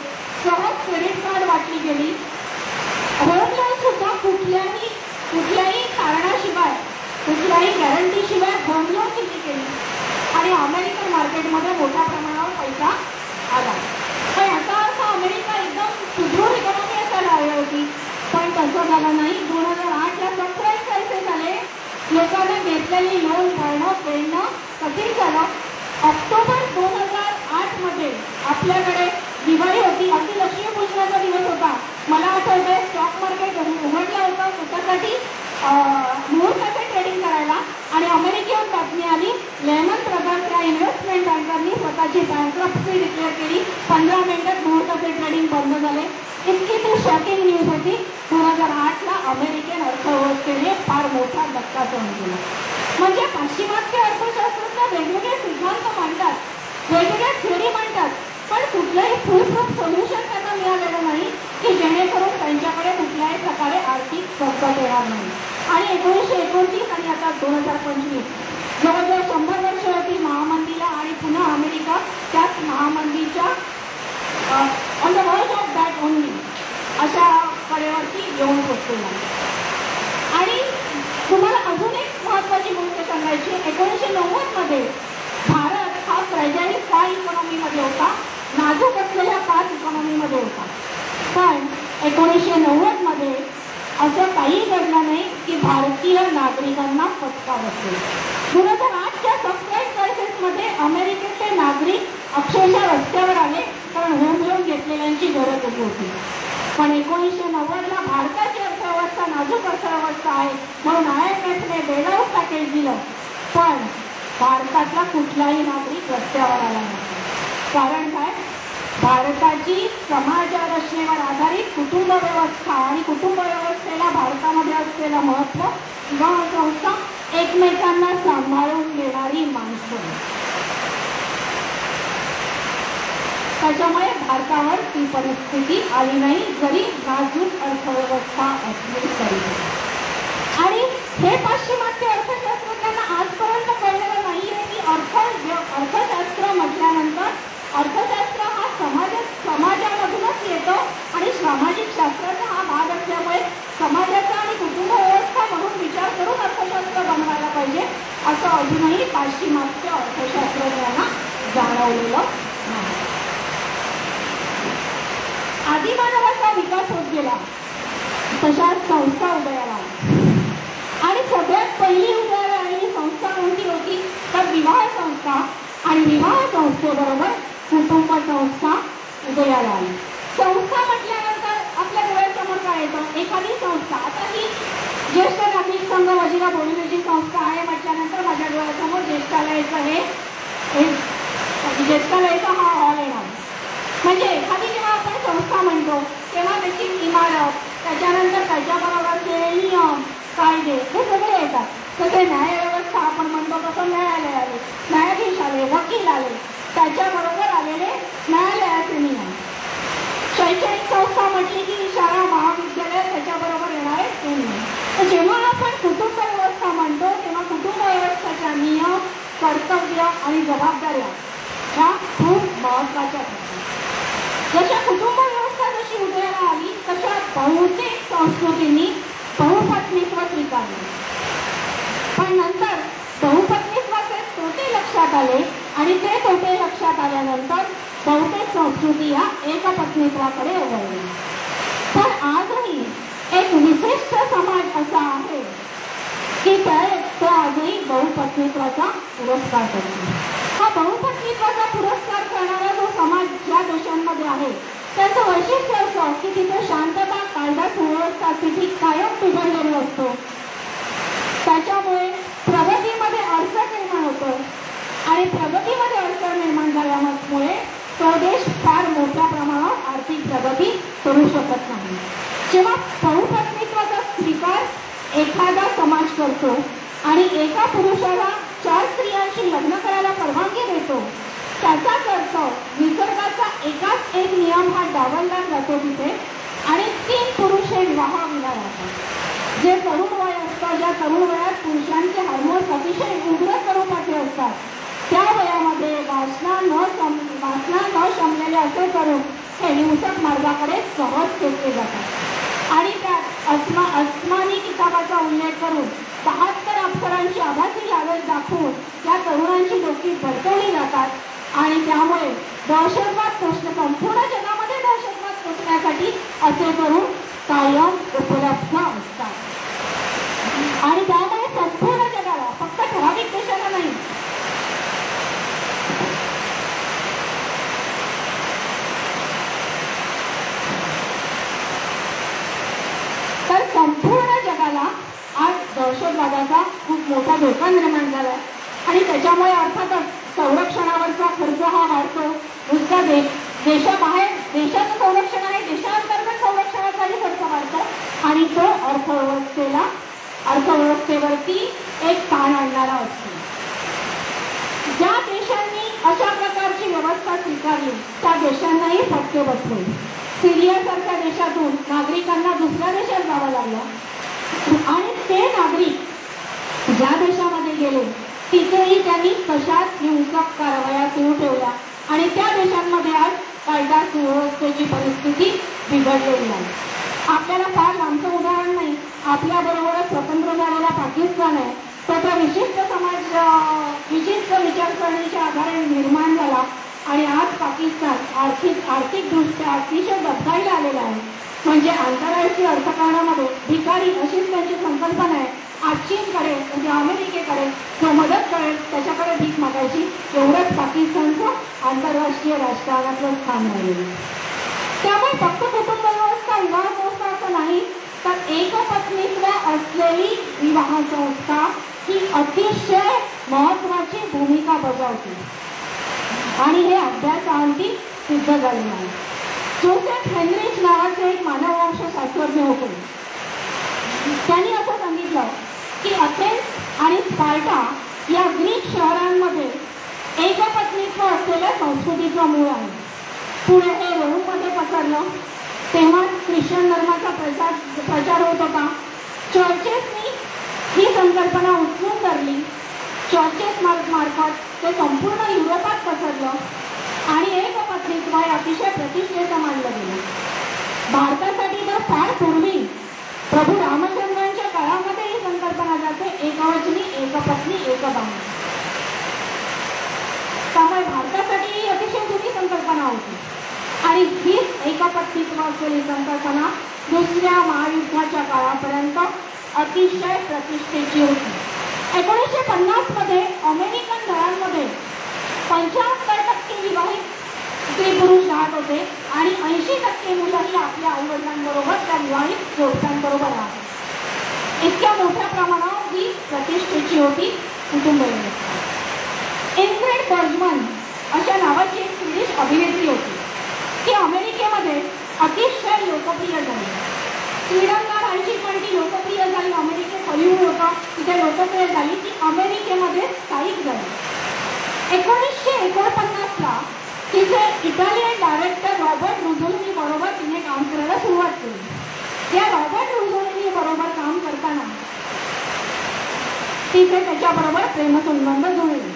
सहज क्रेडिट कार्ड वाटली गेली. होम लोन सुद्धा कुठल्याही कारणाशिवाय, कुठल्याही गॅरंटीशिवाय होम लोन दिली गेली आणि अमेरिकन मार्केटमध्ये मोठ्या प्रमाणावर पैसा आला. पण याचा अर्थ अमेरिका एकदम सुदृढ इकॉनॉमी असायला हवी होती, पण तसं झालं नाही. 2008ला सबप्राईम क्रायसिस झाले. लोकांना घेतलेली लोन फेडणं कठीण झालं. ऑक्टोबर 2008 मध्ये आपल्याकडे दिवाळी होती. अगदी लक्ष्मीपूजनाचा दिवस होता. मला आठवतंय स्टॉक मार्केट उघडलं होतं स्वतःसाठी मुहूर्ताचे ट्रेडिंग करायला आणि अमेरिकेहून बातमी आली, लेमन ब्रदर्स या इन्व्हेस्टमेंट बँकांनी स्वतःची बँक्रप्सी डिक्लेअर केली. 15 मिनिटात मुहूर्ताचे ट्रेडिंग बंद झाले. इतकी ती शॉकिंग न्यूज होती. 2008ला अमेरिकन अर्थव्यवस्थेने फार मोठा धक्का सहन केला. म्हणजे पाश्चिमात्य अर्थशास्त्रज्ञ वेगवेगळे सिद्धांत मांडतात, वेगवेगळ्या थिअरी मांडतात, पण कुठलंही फुलप्रूफ सोल्युशन त्यांना मिळालेलं नाही की जेणेकरून त्यांच्याकडे कुठल्याही प्रकारे आर्थिक संकट येणार नाही. आणि 1929 आणि आता 2025 जवळजवळ 100 वर्ष होती महामंदीला आणि पुन्हा अमेरिका त्याच महामंदीच्या ऑन द वर्ज ऑफ दॅट ओनली. अशा कडेवरती येऊन पोचलेला. आणि तुम्हाला अजून एक महत्त्वाची गोष्ट सांगायची, 1990 मध्ये भारत हा फ्रॅजाईल 5 इकॉनॉमीमध्ये होता, नाजूक असलेल्या 5 इकॉनॉमीमध्ये होता. पण 1990 मध्ये असं काही घडलं नाही की भारतीय नागरिकांना फटका बसेल. 2008च्या सबप्राईम क्रायसिसमध्ये अमेरिकेचे नागरिक अक्षरशः रस्त्यावर आले, कारण होम लोन घेतलेल्यांची गरज होती. पण 1990ला भारताची अर्थव्यवस्था नाजूक अर्थव्यवस्था आहे म्हणून IMFने बेलआउट पॅकेज दिलं. पण भारतातला कुठलाही नागरिक रस्त्यावर आला नाही. कारण काय? भारताची समाज रचनेवर आधारित कुटुंब व्यवस्था आणि कुटुंब व्यवस्थेला भारतामध्ये असलेलं महत्त्व, विवाह संस्था, एकमेकांना सांभाळून घेणारी माणसं, त्याच्यामुळे भारतावर ती परिस्थिती आली नाही, जरी नाजूक अर्थव्यवस्था असली तरी. आणि हे पाश्चिमात्य अर्थशास्त्रज्ञांना आजपर्यंत कळलेलं नाहीये की अर्थशास्त्र म्हटल्यानंतर अर्थशास्त्र हा समाजामधूनच येतो आणि सामाजिक शास्त्राचा हा भाग असल्यामुळे समाजाचा आणि कुटुंब व्यवस्था म्हणून विचार करून अर्थशास्त्र बनवायला पाहिजे, असं अजूनही पाश्चिमात्य अर्थशास्त्रज्ञांना जाणवलेलं नाही. आदिमानवाचा विकास होत गेला तशाच संस्था उदयाला आल्या. आणि सगळ्यात पहिली उदयाला आलेली संस्था कोणती होती तर विवाह संस्था. आणि विवाह संस्थेबरोबर कुटुंब संस्था उदयाला आली. संस्था म्हटल्यानंतर आपल्या डोळ्यासमोर काय येतं? एखादी संस्था. आता ही ज्येष्ठ नागरिक संघ वजिरा बोरिवलीची संस्था आहे म्हटल्यानंतर माझ्या डोळ्यासमोर ज्येष्ठालयाचा हा हॉल येणार. म्हणजे एखादी जेव्हा आपण संस्था म्हणतो तेव्हा त्याची इमारत, त्याच्यानंतर त्याच्याबरोबरचे नियम, कायदे हे सगळे येतात. तसे न्यायव्यवस्था आपण म्हणतो तसं न्यायालय आले, न्यायाधीश आले, वकील आले, त्याच्याबरोबर आलेले न्यायालयाचे नियम. शैक्षणिक संस्था म्हटली की शाळा, महाविद्यालय, त्याच्याबरोबर येणारे ते नियम. तर जेव्हा आपण कुटुंब व्यवस्था म्हणतो तेव्हा कुटुंब व्यवस्थेच्या नियम, कर्तव्य आणि जबाबदाऱ्या ह्या खूप महत्त्वाच्या असतात. जशा कुटुंब व्यवस्था जशी उदयाला आली तशा बहुतेक संस्कृतींनी बहुपत्नीत्व स्वीकारले. पण नंतर बहुपत्नीत्वाचे तोटे लक्षात आले आणि ते तोटे लक्षात आल्यानंतर बहुतेक संस्कृती या एकपत्नीत्वाकडे वळल्या. पण आजही एक विशिष्ट समाज असा आहे की तो आजही बहुपत्नीत्वाचा पुरस्कार करतो. हा बहुपत्नीत्वाचा पुरस्कार करणारा जो समाज ज्या देशांमध्ये आहे त्याचं वैशिष्ट्य असं की तिथे शांतता, कायदा सुव्यवस्था स्थिती कायम बिघडलेली असतो. त्याच्यामुळे प्रगतीमध्ये अडचण निर्माण होतं आणि प्रगतीमध्ये अडचण निर्माण झाल्यामुळे तो देश फार मोठ्या प्रमाणात आर्थिक प्रगती करू शकत नाही. जेव्हा बहुपत्नीत्वाचा स्वीकार एखादा समाज करतो आणि एका पुरुषाला 4 स्त्रियांशी लग्न करायला परवानगी देतो, त्याचाच अर्थ निसर्गाचा एकाच एक नियम हा डावलला जातो तिथे आणि 3 पुरुष हे विवाहाविना राहतात. जे तरुण वय असतं, ज्या तरुण वयात पुरुषांचे हार्मोन्स अतिशय उग्र स्वरूपाचे असतात, त्या वयामध्ये वासना न शमलेले असे तरुण हे हिंसक मार्गाकडे सहज खेचले जातात. आणि त्यात अस्मानी किताबाचा उल्लेख करून 72 अप्सरांची आभासी लालच दाखवून त्या तरुणांची डोकी भडकवली जातात. आणि त्यामुळे दहशतवाद संपूर्ण जगामध्ये दहशतवाद पोचण्यासाठी असे तरुण कायम उपलब्ध असतात. आणि त्यामुळे संपूर्ण जगाला, फक्त ठराविक देशाला नाही, तर संपूर्ण जगाला आज दहशतवादाचा खूप मोठा धोका निर्माण झाला आहे. आणि त्याच्यामुळे अर्थातच संरक्षणावरचा खर्च हा वाढतो. नुसता देशाबाहेर देशाचं संरक्षण आहे, देशांतर्गत संरक्षणाचाही खर्च वाढतो आणि तो अर्थव्यवस्थेवरती एक ताण आणणारा असतो. ज्या देशांनी अशा प्रकारची व्यवस्था स्वीकारली त्या देशांनाही फटके बसले. सिरियासारख्या देशातून नागरिकांना दुसऱ्या देशात जावं लागलं आणि ते नागरिक ज्या देशामध्ये गेले तिथेही त्यांनी तशाच हिंसक कारवाया सुरू ठेवल्या आणि त्या देशांमध्ये आज कायदा सुव्यवस्थेची परिस्थिती बिघडलेली आहे. आपल्याला फार लांबचं उदाहरण नाही, आपल्याबरोबरच स्वतंत्र झालेला पाकिस्तान आहे, तो त्या विशिष्ट समाज विशिष्ट विचारसरणीच्या आधारे निर्माण झाला आणि आज पाकिस्तान आर्थिकदृष्ट्या अतिशय डबघाईला आलेला आहे. म्हणजे आंतरराष्ट्रीय अर्थकारणामध्ये भिकारी अशीच त्यांची संकल्पना आहे. आज चीनकडे म्हणजे अमेरिकेकडे जो मदत करेल त्याच्याकडे भीक मागायची, एवढंच पाकिस्तानचं आंतरराष्ट्रीय राजकारणातलं स्थान राहिलेलं. त्यामुळे फक्त कुटुंब व्यवस्था विवाह संस्था असं नाही, तर एकपत्नीत्व असलेली विवाह संस्था ही अतिशय महत्वाची भूमिका बजावते आणि हे अभ्यासाअंती सिद्ध झालेलं आहे. जोसेफ हेनरिच नावाचे एक मानववंश शास्त्रज्ञ होते. त्यांनी असं सांगितलं की अथेन्स आणि स्पार्टा या ग्रीक शहरांमध्ये एकपत्नीत्व असलेल्या संस्कृतीचं मूळ आहे. पुढे हे रोममध्ये पसरलं, तेव्हा ख्रिश्चन धर्माचा प्रचार होत होता. चर्चेसनी ही संकल्पना उचलून धरली. चर्चेस मार्फत ते संपूर्ण युरोपात पसरलं आणि एकपत्नीत्व हे अतिशय प्रतिष्ठेचं मानलं गेलं. भारतासाठी तर फार पूर्वी प्रभू रामचंद्रांच्या काळामध्ये ही संकल्पना जाते एकवचनी, एकपत्नी, एकबाण. त्यामुळे भारतासाठी ही अतिशय जुनी संकल्पना होती आणि हीच एकपत्नीत्व असलेली संकल्पना दुसऱ्या महायुद्धाच्या काळापर्यंत अतिशय प्रतिष्ठेची होती. 1950 मध्ये अमेरिकन घरांमध्ये 75% विवाहित स्त्री पुरुष राहत होते आणि 80% मुलंही आपल्या आईवडिलांबरोबर त्या विवाहित जोडप्यांबरोबर राहत. इतक्या मोठ्या प्रमाणावर ही प्रतिष्ठेची होती कुटुंब व्यवस्था. इन्ग्रिड बर्गमन अशा नावाची एक स्वीडिश अभिनेत्री होती. ती अमेरिकेमध्ये अतिशय लोकप्रिय झाली. स्वीडनला राहायची पण ती लोकप्रिय झाली. अमेरिकेत हॉलिवूड होता, तिथे लोकप्रिय झाली. ती अमेरिकेमध्ये स्थायिक झाली. 1949ला तिचे इटालियन डायरेक्टर रॉबर्ट रुझोलिनी बरोबर तिने काम करायला सुरुवात केली. या रॉबर्ट रुझोलिनी बरोबर काम करताना तिचे त्याच्याबरोबर प्रेमसंबंध जुळले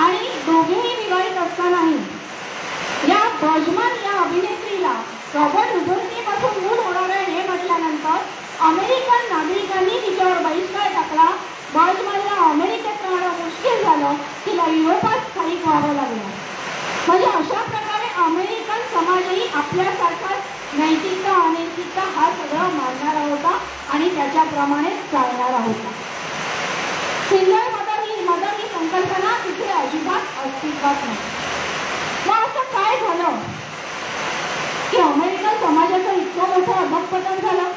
आणि दोघेही विवाहित असतानाही या बर्गमन या अभिनेत्रीला रॉबर्ट रुझोलिनी पासून मूल होणार आहे हे म्हटल्यानंतर अमेरिकन नागरिकांनी तिच्यावर बहिष्कार टाकला. बर्गमनला अमेरिकेत राहणं मुश्किल झालं, तिला युरोपात स्थायिक व्हावं लागलं. म्हणजे अशा प्रकारे अमेरिकन समाजही आपल्यासारखा नैतिकता अनैतिकता हा सगळं मानणारा होता आणि त्याच्याप्रमाणे चालणारा होता. सिंगल मदर ही संकल्पना तिथे अजिबात अस्तित्वात नाही. मग असं काय झालं की अमेरिकन समाजाचं इतकं मोठं अधःपतन झालं?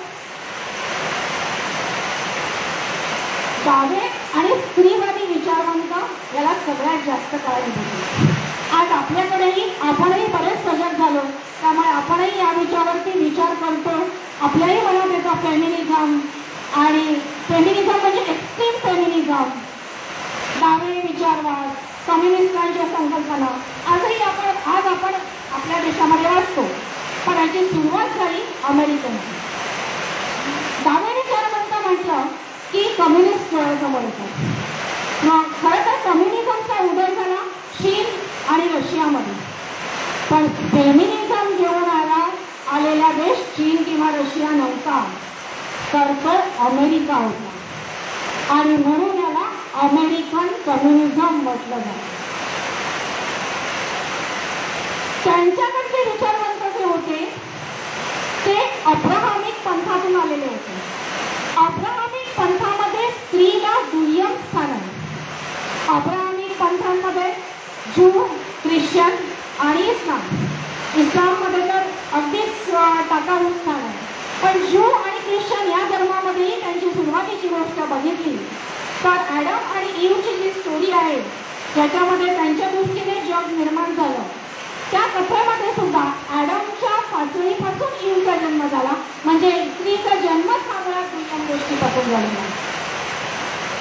डावे आणि स्त्रीवादी विचारवंत याला सगळ्यात जास्त कारणीभूत होते. आज आपणही बरेच सजग झालो, त्यामुळे आपणही या विषयावरती विचार करतो. आपल्याही मनात येतो फेमिनिझम आणि फेमिनिझम म्हणजे एक्स्ट्रीम फेमिनिझम, डावे विचारवाद, कम्युनिस्टांच्या संकल्पना आज आपण आपल्या देशामध्ये वाचतो. पण याची सुरुवात झाली अमेरिकेमध्ये. डावे विचारवंत म्हटलं की कम्युनिस्ट डोळ्यासमोर येतात. खरं तर कम्युनिझमचा उदय झाला चीन आणि रशियामध्ये, पण फेमिनिझम घेऊन आलेला देश चीन किंवा रशिया नव्हता, तर तो अमेरिका होता आणि म्हणून याला अमेरिकन कम्युनिझम म्हटलं जातं. त्यांच्याकडचे विचारवंत जे होते ते अब्राहमिक पंथातून आलेले होते. अब्राहमिक पंथामध्ये स्त्रीला दुय्यम स्थान आहे. अब्राहमिक पंथांमध्ये ज्यू, ख्रिश्चन आणि इस्लाममध्ये तर अगदीच टाकाऊ स्थान आहे. पण ज्यू आणि ख्रिश्चन या धर्मामध्येही त्यांची सुरुवातीची गोष्ट बघितली तर ॲडम आणि ईवची जी स्टोरी आहे ज्याच्यामध्ये त्यांच्या दृष्टीने जग निर्माण झालं, त्या कथेमध्ये सुद्धा ॲडमच्या पाचळीपासून ईवचा जन्म झाला. म्हणजे स्त्रीचा जन्मच हा मुळात दुय्यम गोष्टीपासून झालेला.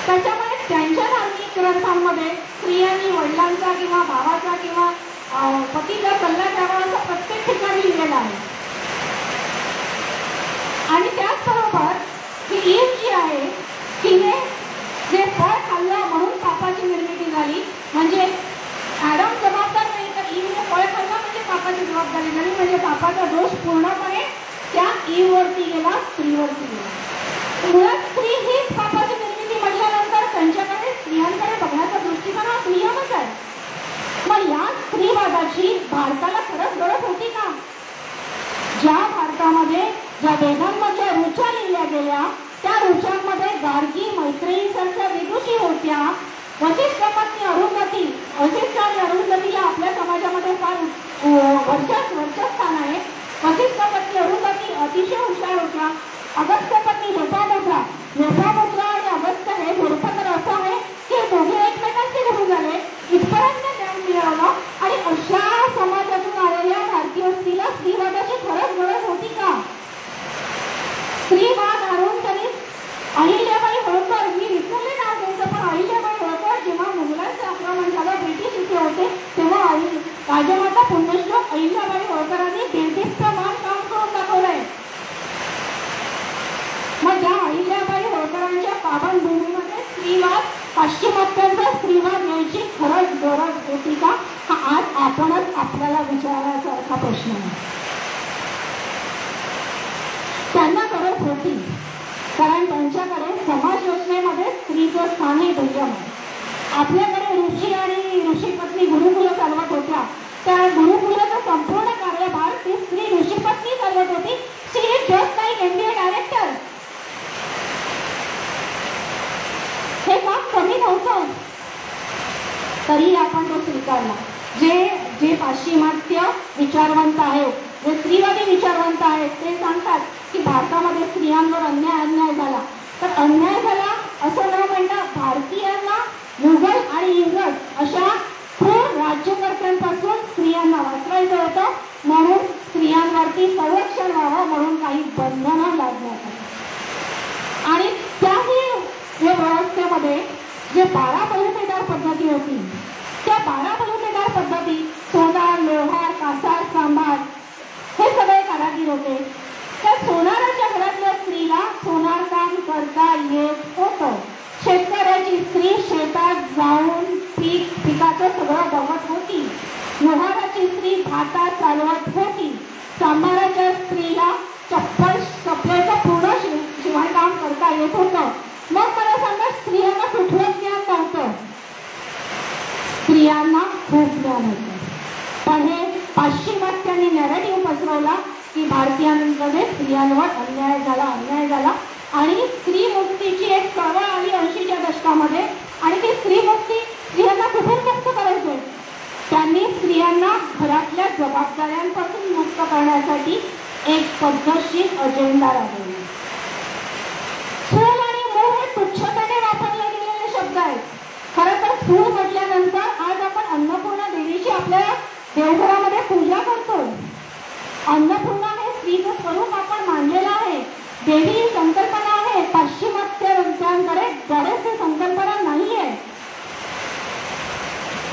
त्याच्यामुळे त्यांच्या धार्मिक ग्रंथांमध्ये स्त्रियांनी वडिलांचा किंवा भावाचा किंवा पतीचा सल्ला घ्यावा असं प्रत्येक ठिकाणी लिहिलेलं आहे. आणि त्याचबरोबर ही ईव जी आहे तिने जे फळ खाल्लं म्हणून पापाची निर्मिती झाली. म्हणजे ॲडम जबाबदार नाही तर ईवने फळ खाल्लं म्हणजे पापाची जबाबदारी झाली. म्हणजे पापाचा दोष पूर्णपणे त्या ईववर विचाराची भारताला खरंच गरज होती का? ज्या भारतामध्ये ज्या वेदांमधल्या ऋचा लिहिल्या गेल्या त्या ऋचांमध्ये गार्गी मैत्रेयी सारख्या विदुषी होत्या. वशिष्ठ पत्नी अरुंधती, वशिष्ठ आणि अरुंधतीला आपल्या समाजामध्ये फार वर्चस्व आहे. वशिष्ठ पत्नी अरुंधती अतिशय हुशार होत्या. अगस्त्य पत्नी लोपामुद्रा आणि अगस्त्य हे जोडपत्र असं आहे की दोघे एकमेकांचे गुरु झाले. इथपर्यंत ज्ञान मिळवलं. आणि अशा समाजातून आलेल्या भारतीय स्त्रीला स्त्रीवादाची खरंच गरज होती का? स्त्रीवाद आणून त्यांनी अहिल्याबाई होळकर, मी विसरले नाव त्यांचं, पण अहिल्याबाई होळकर जेव्हा मुघलांचं आक्रमण झालं, ब्रिटिश इथे होते, तेव्हा राजमाता पुण्यश्लोक अहिल्याबाई होळकरांनी देशप्रमाण काम करून दाखवलंय. मग ज्या अहिल्याबाई होळकरांच्या पावनभूमीमध्ये स्त्रीवाद, पाश्चिमात्यांचा स्त्रीवाद यायची खरंच गरज होती का? हा आज आपणच आपल्याला विचारण्यासारखा प्रश्न आहे. त्यांना गरज होती, कारण त्यांच्याकडे समाज योजनेमध्ये स्त्रीचं स्थान हे दुय्यम आहे. आपल्याकडे ऋषी आणि ऋषीपत्नी गुरुकुलं चालवत होत्या. त्या गुरुकुलाचा संपूर्ण कार्यभार ती स्त्री ऋषीपत्नी चालवत होती. She is just like MBA director. हे काम कमी नव्हतं, तरी आपण तो स्वीकारला. जे पाश्चिमात्य विचारवंत आहेत, जे स्त्रीवादी विचारवंत आहेत, ते सांगतात की भारतामध्ये स्त्रियांवर अन्याय झाला. तर अन्याय झाला असं न म्हणता भारतीयांना मुघल आणि इंग्रज अशा क्रूर राज्यकर्त्यांपासून स्त्रियांना वाचवायचं होतं. म्हणून स्त्रियांवरती संरक्षण व्हावं म्हणून काही बंधनं लादण्यात आली. आणि त्याही व्यवस्थेमध्ये जे 12 बलुतेदार पद्धती होती, त्या 12 बलुतेदार पद्धती सोनार, लोहार, कासार, सांभार हे सगळे कारागीर होते. त्या सोनाराच्या घरातल्या स्त्रीला सोनार काम करता येत होतं. शेतकऱ्याची स्त्री शेतात जाऊन पिकाचं सगळं बघत होती. लोहाराची स्त्री भाता चालवत होती. सांभाराच्या स्त्रीला चप्पलेचं पूर्ण शिवणकाम करता येत होतं. मग मला सांगा, स्त्रियांना कुठलं ज्ञान नव्हतं? स्त्रियांना खूप ज्ञान होतं. पण हे पाश्चिमात्यांनी नॅरेटिव्ह पसरवला की भारतीयांमध्ये स्त्रियांवर अन्याय झाला आणि स्त्री मुक्तीची एक चळवळ आली 80च्या दशकामध्ये. आणि ती स्त्री मुक्ती स्त्रियांना कुठून मुक्त करायचे? त्यांनी स्त्रियांना घरातल्या जबाबदाऱ्यांपासून मुक्त करण्यासाठी एक पद्धतशीर अजेंडा राबवला. चूल आणि मूल हे तुच्छतेने वापरले गेलेले शब्द आहेत. खरं तर चूल म्हटल्यानंतर आज आपण अन्नपूर्णा देवीची आपल्या देवघरामध्ये पूजा करतो. अन्नपूर्णा हे स्त्रीचं स्वरूप आपण मानलेलं आहे. देवी ही संकल्पना आहे. पाश्चिमात्य राज्यांकडे बरेचसे संकल्पना नाही आहे.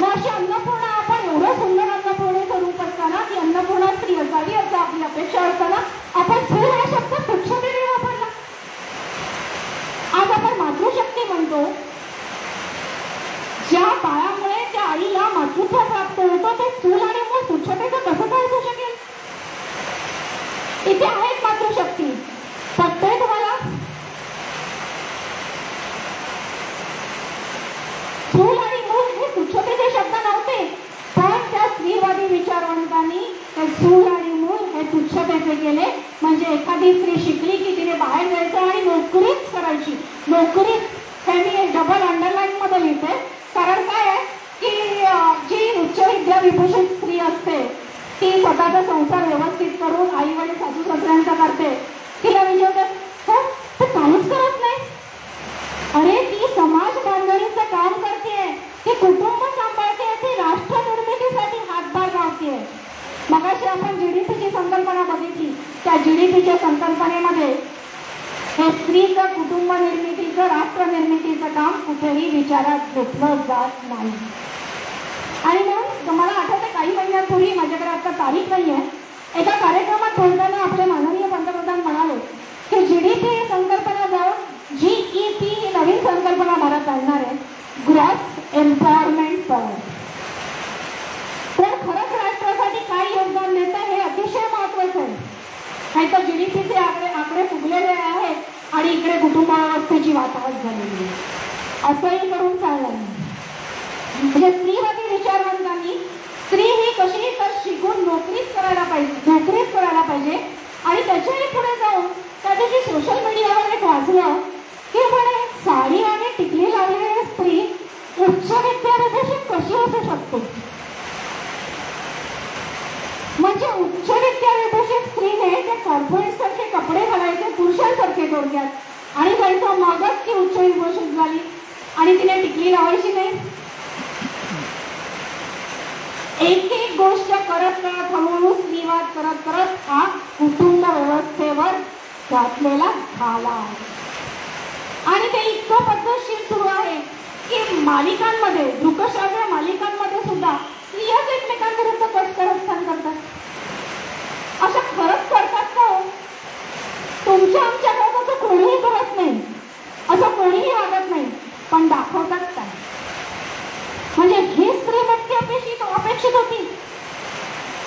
मग अशी अन्नपूर्णा, आपण एवढं सुंदर अन्नपूर्णेचं रूप असताना ती अन्नपूर्णा स्त्री असावी असं आपली अपेक्षा असताना आपण चूल हा शब्द तुच्छतेने वापरला. आज आपण मातृशक्ती म्हणतो. ज्या बाळामुळे त्या आईला मातृत्व प्राप्त होतं ते चूल आणि मूल तुच्छतेचं कसं काय असू शकेल? इथे आहेत मातृशक्ती. पटतंय तुम्हाला? चूल आणि मूल हे तुच्छतेचे शब्द नव्हते, पण त्या स्त्रीवादी विचारवंतांनी ते चूल आणि मूल हे तुच्छतेचे केले. म्हणजे एखादी स्त्री शिकली की तिने बाहेर जायचं आणि नोकरीच करायची. नोकरीच हे मी डबल अंडरलाईन मध्ये लिहिते, कारण काय आहे की जी उच्च विद्या विभूषित स्त्री असते ती स्वतःचा संसार व्यवस्थित करून आई वडील सासू सासऱ्यांचा करते. तिला विचारतात, हो तू काहीच करत नाही? अरे ती समाज बांधणीचं काम करते, ती कुटुंब सांभाळते, ती राष्ट्र निर्मितीसाठी हातभार लावते. मगाशी आपण GDPची संकल्पना बघितली. त्या GDPच्या संकल्पनेमध्ये हे स्त्रीचं कुटुंब निर्मितीचं, राष्ट्र निर्मितीचं काम कुठेही विचारात घेतलं जात नाही. आणि म्हणून मला आठवतं काही महिन्यांपूर्वी, माझ्याकडे आता तारीख नाही आहे, एका कार्यक्रमात बोलताना आपले माननीय पंतप्रधान म्हणाले की GDP ही संकल्पना जाऊन GEP ही नवीन संकल्पना भारत आणणार आहे, ग्रॉस एम्पॉवरमेंट पॉवर. तर खरंच राष्ट्रासाठी काय योगदान देतं हे अतिशय महत्वाचं आहे. नाही तर GDPचे आकडे फुगलेले आहेत आणि इकडे कुटुंब व्यवस्थेची वातावरण झालेली आहे. असंही करून चाललं नाही. म्हणजे स्त्रीवादी विचारवंतांनी स्त्री ही कशी तर शिकून नोकरीच करायला पाहिजे आणि त्याच्याही पुढे जाऊन त्या दिवशी सोशल मीडियावर एक वाचलं की म्हणे साडी आणि टिकली लावलेली स्त्री उच्च विद्याविभूषित कशी असू शकते. म्हणजे उच्च विद्याविभूषित स्त्रीने ते कॉर्पोरेट सारखे कपडे घालायचे पुरुषांसारखे थोडक्यात आणि जायचं मगच ती उच्च विभूषित झाली आणि तिने टिकली लावायची नाही. एक एक गोष्ट करत हळूहळू स्त्रीवाद करत हा कुटुंब व्यवस्थेवर घातलेला घाला आहे. आणि ते इतकं पद्धतशीर सुरू आहे की मालिकांमध्ये दृकश्राव्य मालिकांमध्ये सुद्धा स्त्रियाच एकमेकांविरुद्ध कटकारस्थान करतात. अशा खरंच करतात का? तुमच्या आमच्याकडे असं कोणीही करत नाही, असं कोणीही वागत नाही, पण दाखवतात काय? म्हणजे ही स्त्रीमुक्ती अपेक्षित होती.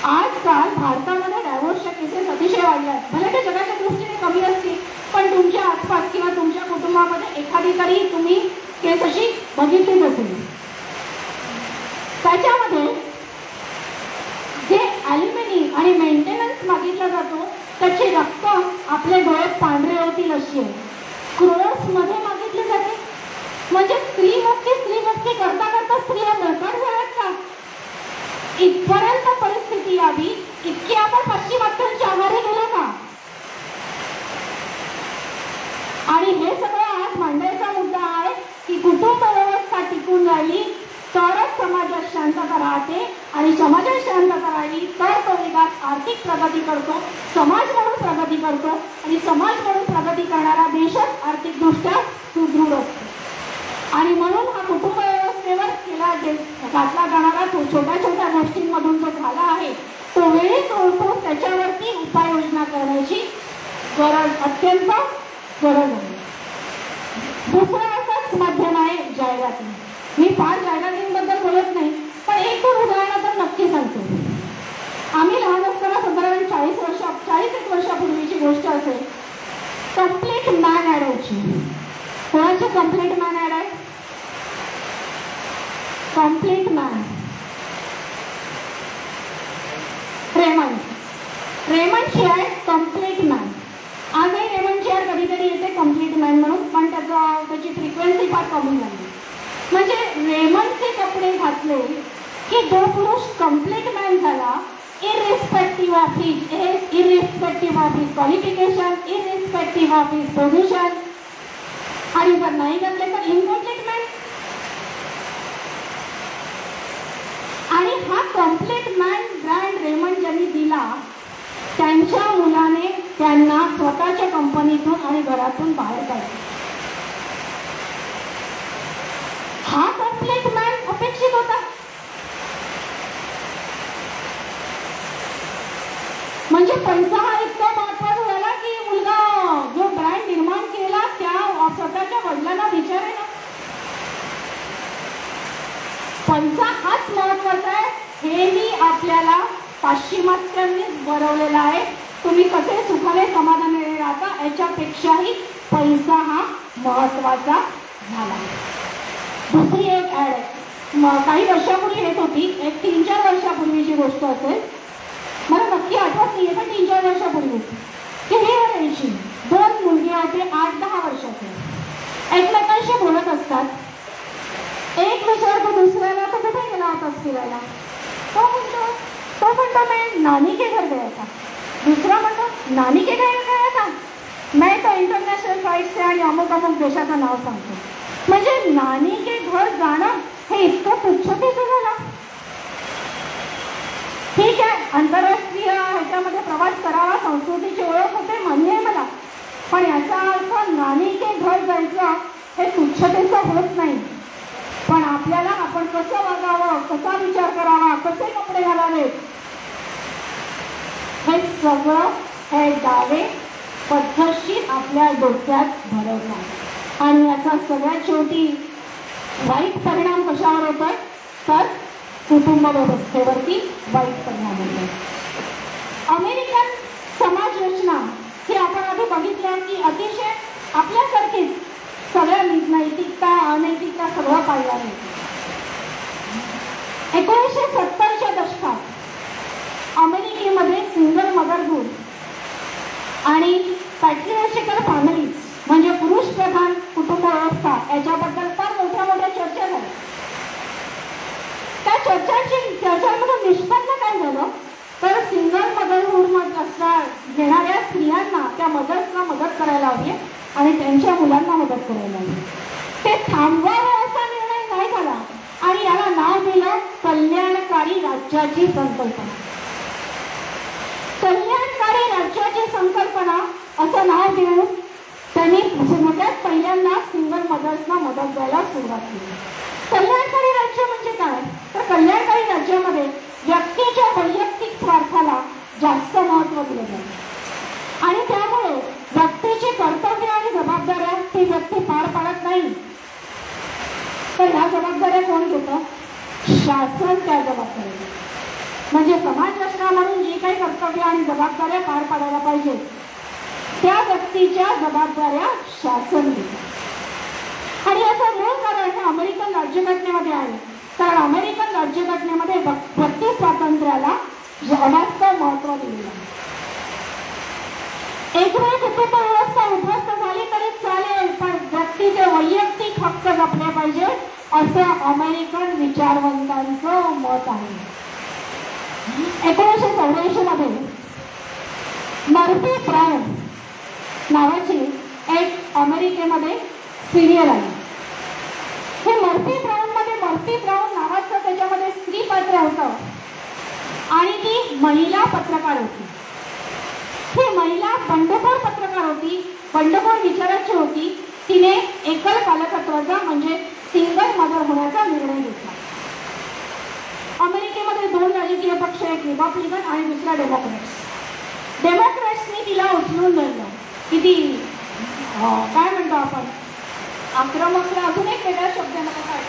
आजकाल भारतामध्ये डायव्होर्सच्या केसेस अतिशय वाढल्यात. भले ते जगाच्या दृष्टीने कमी असतील, पण तुमच्या आसपास किंवा तुमच्या कुटुंबामध्ये एखादी तरी तुम्ही केस अशी बघितलीच असेल. त्याच्यामध्ये जे ॲल्युमिनी आणि मेंटेनन्स मागितला जातो त्याची रक्कम आपल्या डोळ्यात पांढरे होतील अशी आहे. क्रोर्समध्ये मागितली जाते. म्हणजे स्त्रीमुक्ती करता स्त्रिया बळकट झाल्यात का? इथपर्यंत परिस्थिती यावी इतकी आपण पश्चिमात्यांच्या आहारी गेलो का? आणि हे सगळं आज मांडायचा मुद्दा आहे की कुटुंब व्यवस्था टिकून राहिली तरच समाजात शांतता राहते आणि समाजात शांतता राहिली तर तो विकास आर्थिक प्रगती करतो, समाज म्हणून प्रगती करतो आणि समाज म्हणून प्रगती करणारा देशच आर्थिकदृष्ट्या सुदृढ असतो. आणि म्हणून हा कुटुंब व्यवस्थेवर घातला जाणारा तो छोट्या छोट्या गोष्टींमधून जो झाला आहे तो वेळीच ओळखून त्याच्यावरती उपाययोजना करण्याची अत्यंत गरज आहे. दुसरं असंच माध्यम आहे जाहिराती. मी फार जाहिरातींबद्दल बोलत नाही, पण एक दोन उदाहरणं तर नक्की सांगतो. आम्ही लहान असताना साधारण 40-41 वर्षापूर्वीची गोष्ट असेल, कम्प्लीट मॅन ॲड होती. कोणाची कम्प्लीट मॅन ॲड आहे? कम्प्लीट मॅन, रेमंडची आहे कम्प्लीट मॅन. आजही रेमंडची आहे कधीतरी येते कम्प्लीट मॅन म्हणून, पण त्याची फ्रिक्वेन्सी फार कमी झाली. म्हणजे रेमंडचे कपडे घातले की जो पुरुष कम्प्लीट मॅन झाला, irrespective of his age, irrespective of his qualification, irrespective of his position, आणि जर नाही घातले तर इनकम्प्लीट मॅन. आणि हा कम्प्लीट मॅन ब्रँड रेमंड ज्यांनी दिला त्यांच्या मुलाने त्यांना स्वतःच्या कंपनीतून आणि घरातून बाहेर काढले. हा कम्प्लीट मॅन अपेक्षित होता. म्हणजे पैसा हा इतका महत्वाचा झाला की मुलगा जो ब्रँड निर्माण केला त्या स्वतःच्या वडिलांना विचारेना. पैसा हाच महत्वाचा आहे हेही आपल्याला पाश्चिमात्यांनीच बरवलेलं आहे. तुम्ही कसे सुखाने समाधानाने राहता याच्यापेक्षाही पैसा हा महत्वाचा झाला. दुसरी एक ॲड आहे, काही वर्षापूर्वी येत होती, एक 3-4 वर्षापूर्वीची गोष्ट असेल, मला नक्की आठवत नाही पण 3-4 वर्षापूर्वी की हे यायची 2 मुलगे होते 8-10 वर्षाचे, एकमेकांशी बोलत असतात. एक विचारतो दुसऱ्याला तो कुठे गेला होतास फिरायला? तो म्हणतो मैं नानी के घर गया था. दुसरा म्हणतो नानी के घर गया था, मैं तो इंटरनॅशनल फ्लाईट से आणि अमुक अमुक देशाचं नाव सांगतो. म्हणजे नानी के घर जाणं हे इतकं तुच्छतेचं झालं. ठीक आहे, आंतरराष्ट्रीय ह्याच्यामध्ये प्रवास करावा, संस्कृतीची ओळख होते, मान्य आहे मला, पण याचा अर्थ नानी के घर जायचं हे तुच्छतेचं होत नाही. पण आपल्याला आपण कसं वागावं, कसा विचार करावा, कसे कपडे घालावे हे सगळं हे दावे पद्धतशीर आपल्या डोक्यात भरवलं आहे. आणि याचा सगळ्यात शेवटी वाईट परिणाम कशावर होतोय तर कुटुंब व्यवस्थेवरती वाईट परिणाम होतोय. अमेरिकन समाज रचना ही आपण आधी बघितलं की अतिशय आपल्यासारखीच सगळ्या नैतिकता अनैतिकता सगळं पाहिलं आहे. 1970च्या दशकात मुलांना मदत करायला लागली. ते थांबवावं असा निर्णय नाही झाला आणि याला नाव दिलं कल्याणकारी राज्याची संकल्पना. कल्याणकारी राज्याची संकल्पना असं नाव देऊन त्यांनी सगळ्यात पहिल्यांदा सिंगल मदर्सना मदत द्यायला सुरुवात केली. कल्याणकारी राज्य म्हणजे काय, तर कल्याणकारी राज्यामध्ये व्यक्तीच्या वैयक्तिक स्वार्थाला जास्त महत्त्व दिलं जातं आणि त्यामुळे व्यक्तीची कर्तव्य आणि जबाबदाऱ्या ती व्यक्ती पार पाडत नाही. तर ह्या जबाबदाऱ्या कोण घेतं, शासन त्या जबाबदाऱ्या. म्हणजे समाज रचना म्हणून जी काही कर्तव्य आणि जबाबदाऱ्या पार पाडायला पाहिजे त्या व्यक्तीच्या जबाबदाऱ्या शासन घेतं. आणि याचं मूळ कारण हे अमेरिकन राज्यघटनेमध्ये आहे. कारण अमेरिकन राज्यघटनेमध्ये व्यक्ती स्वातंत्र्याला अवास्तव महत्त्व दिलेलं आहे. एक वेळ कुटुंब व्यवस्था उद्ध्वस्त झाली तरी चालेल, पण व्यक्तीचे वैयक्तिक हक्क जपले पाहिजे असं अमेरिकन विचारवंतांचं मत आहे. 1984 मध्ये मर्फी ब्राउन नावाची एक अमेरिकेमध्ये सिरियल आहे. हे मर्फी ब्राउन मध्ये मर्फी ब्राउन नावाचं त्याच्यामध्ये स्त्री पात्र होतं आणि ती महिला पत्रकार होती. ही महिला बंडखोर पत्रकार होती, बंडखोर विचाराची होती. तिने एकल पालकत्वाचा म्हणजे सिंगल मदर होण्याचा निर्णय घेतला. अमेरिकेमध्ये 2 राजकीय पक्ष, एक रिपब्लिकन आणि दुसरा डेमोक्रॅट्स. डेमोक्रॅट्सनी तिला उचलून धरलं. किती काय म्हणतो आपण, आक्रमक, अजून एक वेगळा शब्द मला काय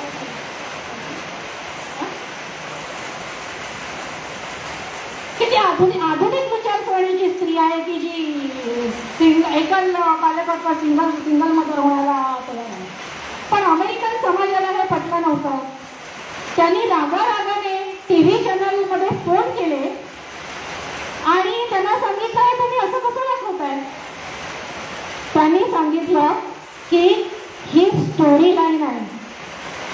किती आधुनिक विचारसरणीची स्त्री आहे की जी एकल पालकत्व सिंगल मदर होण्याला तयार आहे. पण अमेरिकन समाजाला हे पटलं नव्हतं. त्यांनी रागारागाने TV चॅनलमध्ये फोन केले आणि त्यांना सांगितलं तुम्ही असं कसं दाखवताय. त्यांनी सांगितलं की ही स्टोरी लाईन आहे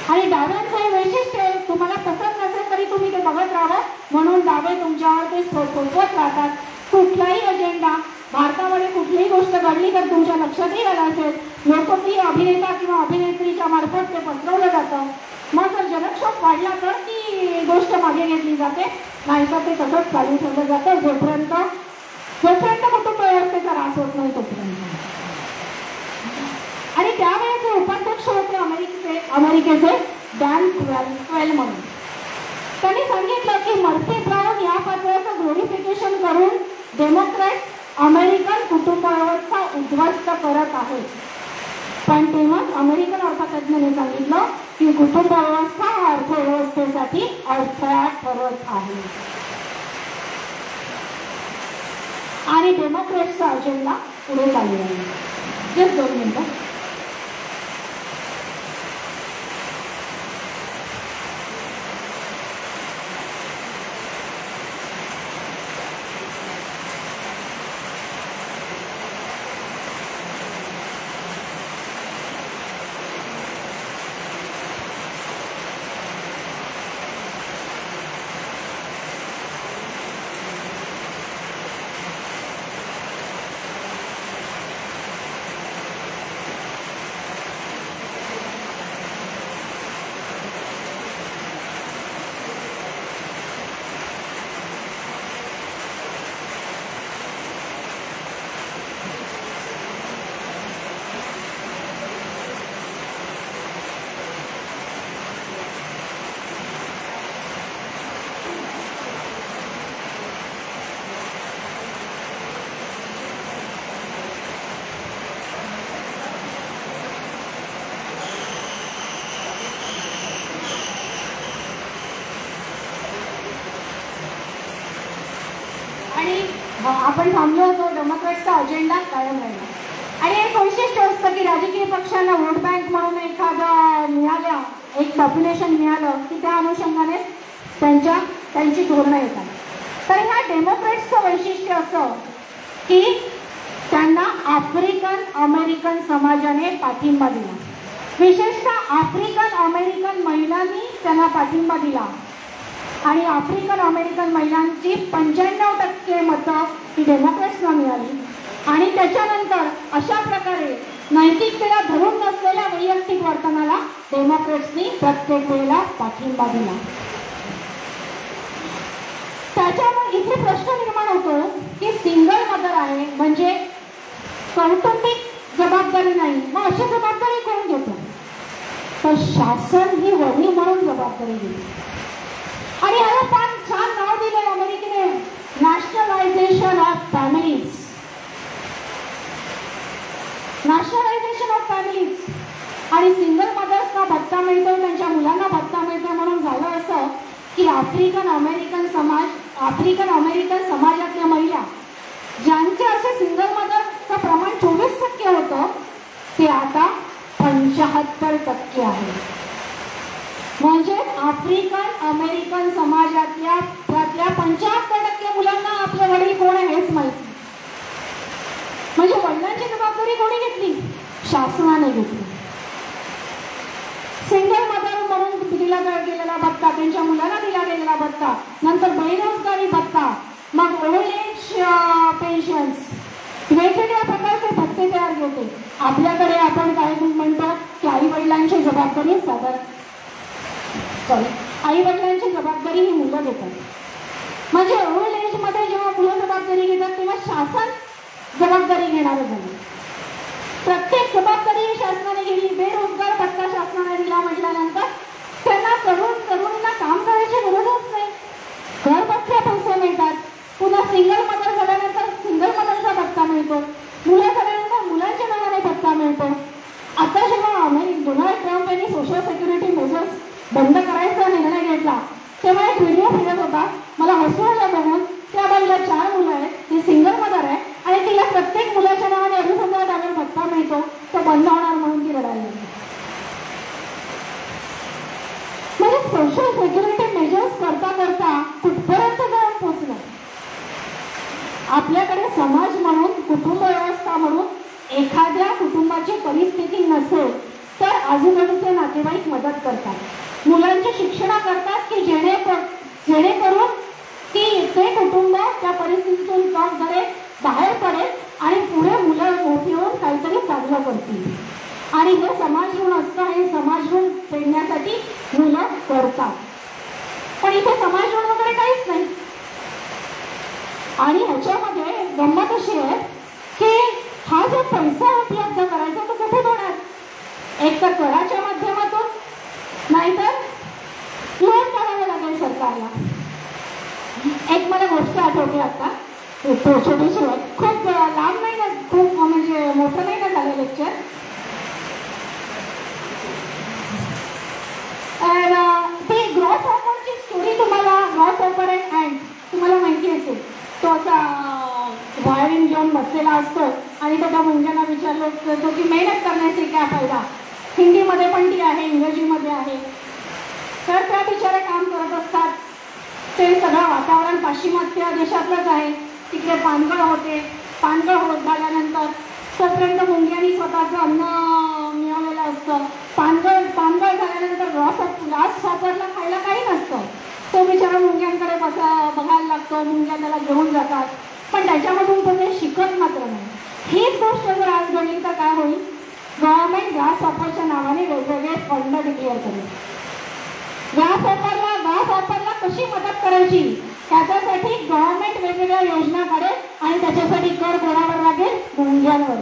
आणि डाव्यांचं हे वैशिष्ट्य आहे, तुम्हाला पसंत नसेल तरी तुम्ही ते बघत राहा, म्हणून डावे तुमच्यावर ते सोपवत राहतात. कुठलाही अजेंडा भारतामध्ये कुठलीही गोष्ट घडली तर तुमच्या लक्षातही आलं असेल, लोकप्रिय अभिनेता किंवा अभिनेत्रीच्या मार्फत ते पसरवलं जातं. मग जर जनक्षोभ वाढला तर ती गोष्ट मागे घेतली जाते, नाहीतर ते तसंच चालू ठेवलं जातं जोपर्यंत कुटुंब व्यवस्थेचा ऱ्हास होत नाही तोपर्यंत. आणि त्यावेळेचे उपाध्यक्ष होते अमेरिकेचे डॅन क्वेल म्हणून. त्यांनी सांगितलं की मर्फी ब्राउन या पात्राचं ग्लोरिफिकेशन करून डेमोक्रॅट अमेरिकन कुटुंब व्यवस्था उद्ध्वस्त करत आहेत. पण तेव्हाच अमेरिकन अर्थतज्ञांनी सांगितलं की कुटुंब व्यवस्था अर्थव्यवस्थेसाठी अडथळा ठरत आहे आणि डेमोक्रॅट्सचा अजेंडा पुढे चालू आहे. जस्ट 2 मिनिटं. आपण थांबलो होतो, डेमोक्रॅटचा अजेंडा कायम राहिला. आणि एक वैशिष्ट्य असतं की राजकीय पक्षांना वोट बँक म्हणून एखादं मिळालं, एक पॉप्युलेशन मिळालं की त्या अनुषंगाने त्यांची धोरणं येतात. तर ह्या डेमोक्रॅट्सचं वैशिष्ट्य असं की त्यांना आफ्रिकन अमेरिकन समाजाने पाठिंबा दिला. विशेषतः आफ्रिकन अमेरिकन महिलांनी त्यांना पाठिंबा दिला आणि आफ्रिकन अमेरिकन महिलांची 95% मतं ही डेमोक्रॅट्सना मिळाली. आणि त्याच्यानंतर अशा प्रकारे नैतिकतेला धरून नसलेल्या वैयक्तिक वर्तनाला डेमोक्रेट्सनी प्रत्येक वेळेला पाठिंबा दिला. त्याच्यामुळे इथे प्रश्न निर्माण होतो की सिंगल मदर आहे म्हणजे कौटुंबिक जबाबदारी नाही, मग अशी जबाबदारी कोण घेतो? तर शासन ही वडील म्हणून जबाबदारी दिली. आणि याला फार छान नाव दिले अमेरिकेने, nationalisation of families. Nationalisation of families. आणि सिंगल मदर्सना भत्ता मिळतो, त्यांच्या मुलांना भत्ता मिळतो म्हणून झालं असं की आफ्रिकन अमेरिकन समाजातल्या महिला ज्यांचे असे सिंगल मदरचं प्रमाण 24% होतं ते आता 75% आहे. म्हणजे आफ्रिकन अमेरिकन समाजातल्या 75% मुलांना आपले वडील कोण आहे हेच माहिती. म्हणजे वडिलांची जबाबदारी कोणी घेतली? शासनाने घेतली. सिंगल मदर म्हणून दिला गेलेला भत्ता, त्यांच्या मुलांना दिला गेलेला भत्ता, नंतर बेरोजगारी भत्ता, मग ओल्ड एज पेन्शन्स, वेगवेगळ्या प्रकारचे भत्ते तयार होते. आपल्याकडे आपण काय म्हणतो की आई वडिलांची जबाबदारी ही मुलं घेतात. म्हणजे ओल्ड एज मध्ये जेव्हा मुलं जबाबदारी घेतात तेव्हा शासन जबाबदारी घेणार झाली. प्रत्येक जबाबदारी शासनाने घेतली. बेरोजगार भत्ता शासनाने दिला म्हटल्यानंतर त्यांना तरुणींना काम करायची गरजच नाही, घर बसल्या पैसे मिळतात. पुन्हा सिंगल मदर झाल्यानंतर सिंगल मदरचा भत्ता मिळतो, मुलं झाल्यानंतर मुलांच्या नावाने भत्ता मिळतो. आता जेव्हा डोनाल्ड ट्रम्प यांनी सोशल सिक्युरिटी मेजर्स बंद करायचा निर्णय घेतला तेव्हा एक व्हिडिओ फिरत होता, मला हसू आलं बघून. त्या बाईला 4 मुलं आहेत, ती सिंगल मदर आहे आणि तिला प्रत्येक मुलाच्या नावाने $2,000 भत्ता मिळतो, तो बंद होणार म्हणून ती रडायला. म्हणजे सोशल सिक्युरिटी मेजर्स करता करता कुठपर्यंत जाऊन पोहोचलं. आपल्याकडे समाज म्हणून, कुटुंब व्यवस्था म्हणून एखाद्या कुटुंबाची परिस्थिती नसेल तर आजूबाजूचे नातेवाईक मदत करतात, मुलांची शिक्षणा करतात की जेणेकरून की ते कुटुंब त्या परिस्थितीतून बाहेर पडेल आणि पुढे मुलं मोठी होऊन काहीतरी चांगलं करतील. आणि हे समाज ऋण असतं, हे समाज ऋण फेडण्यासाठी मुलं करतात. पण इथे समाज ऋण वगैरे काहीच नाही. आणि ह्याच्यामध्ये गंमत अशी आहे की हा जो पैसा उपलब्ध करायचा तो कुठे होणार? एक तर कराच्या माध्यमातून, नाहीतर लोन करावं लागेल सरकारला. एक मला गोष्ट आठवते आता, छोटीशी, खूप लांब नाही ना, खूप म्हणजे मोठं नाही ना झालं लेक्चर. ती ग्रॉस हॉपरची स्टोरी तुम्हाला, ग्रॉस हॉपर अँड तुम्हाला माहिती असेल. तो असा वायरिंग घेऊन बसलेला असतो आणि तो त्या मुंग्यांना विचारलं करतो की मेहनत करण्याचे काय फायदा. हिंदीमध्ये पण ती आहे, इंग्रजीमध्ये आहे. तर त्या बिचारे काम करत असतात. ते सगळं वातावरण पाश्चिमात्य देशातलंच आहे. तिकडे पानगळ होते. पानगळ होत झाल्यानंतर तोपर्यंत मुंग्यांनी स्वतःचं अन्न मिळवलेलं असतं. पानगळ झाल्यानंतर ग्रास हॉपरला खायला काही नसतं. तो बिचारा मुंग्यांकडे बघायला लागतो. मुंग्या त्याला घेऊन जातात, पण त्याच्यामधून तो ते शिकत मात्र नाही. हीच गोष्ट जर आज घडली तर काय होईल? गव्हर्नमेंट ग्रास हॉपरच्या नावाने वेगवेगळे फंड डिक्लेअर करेल. ग्रास हॉपरला कशी मदत करायची त्याच्यासाठी गव्हर्नमेंट वेगवेगळ्या योजना काढेल आणि त्याच्यासाठी कर कोणावर लागेल? मुंग्यांवर.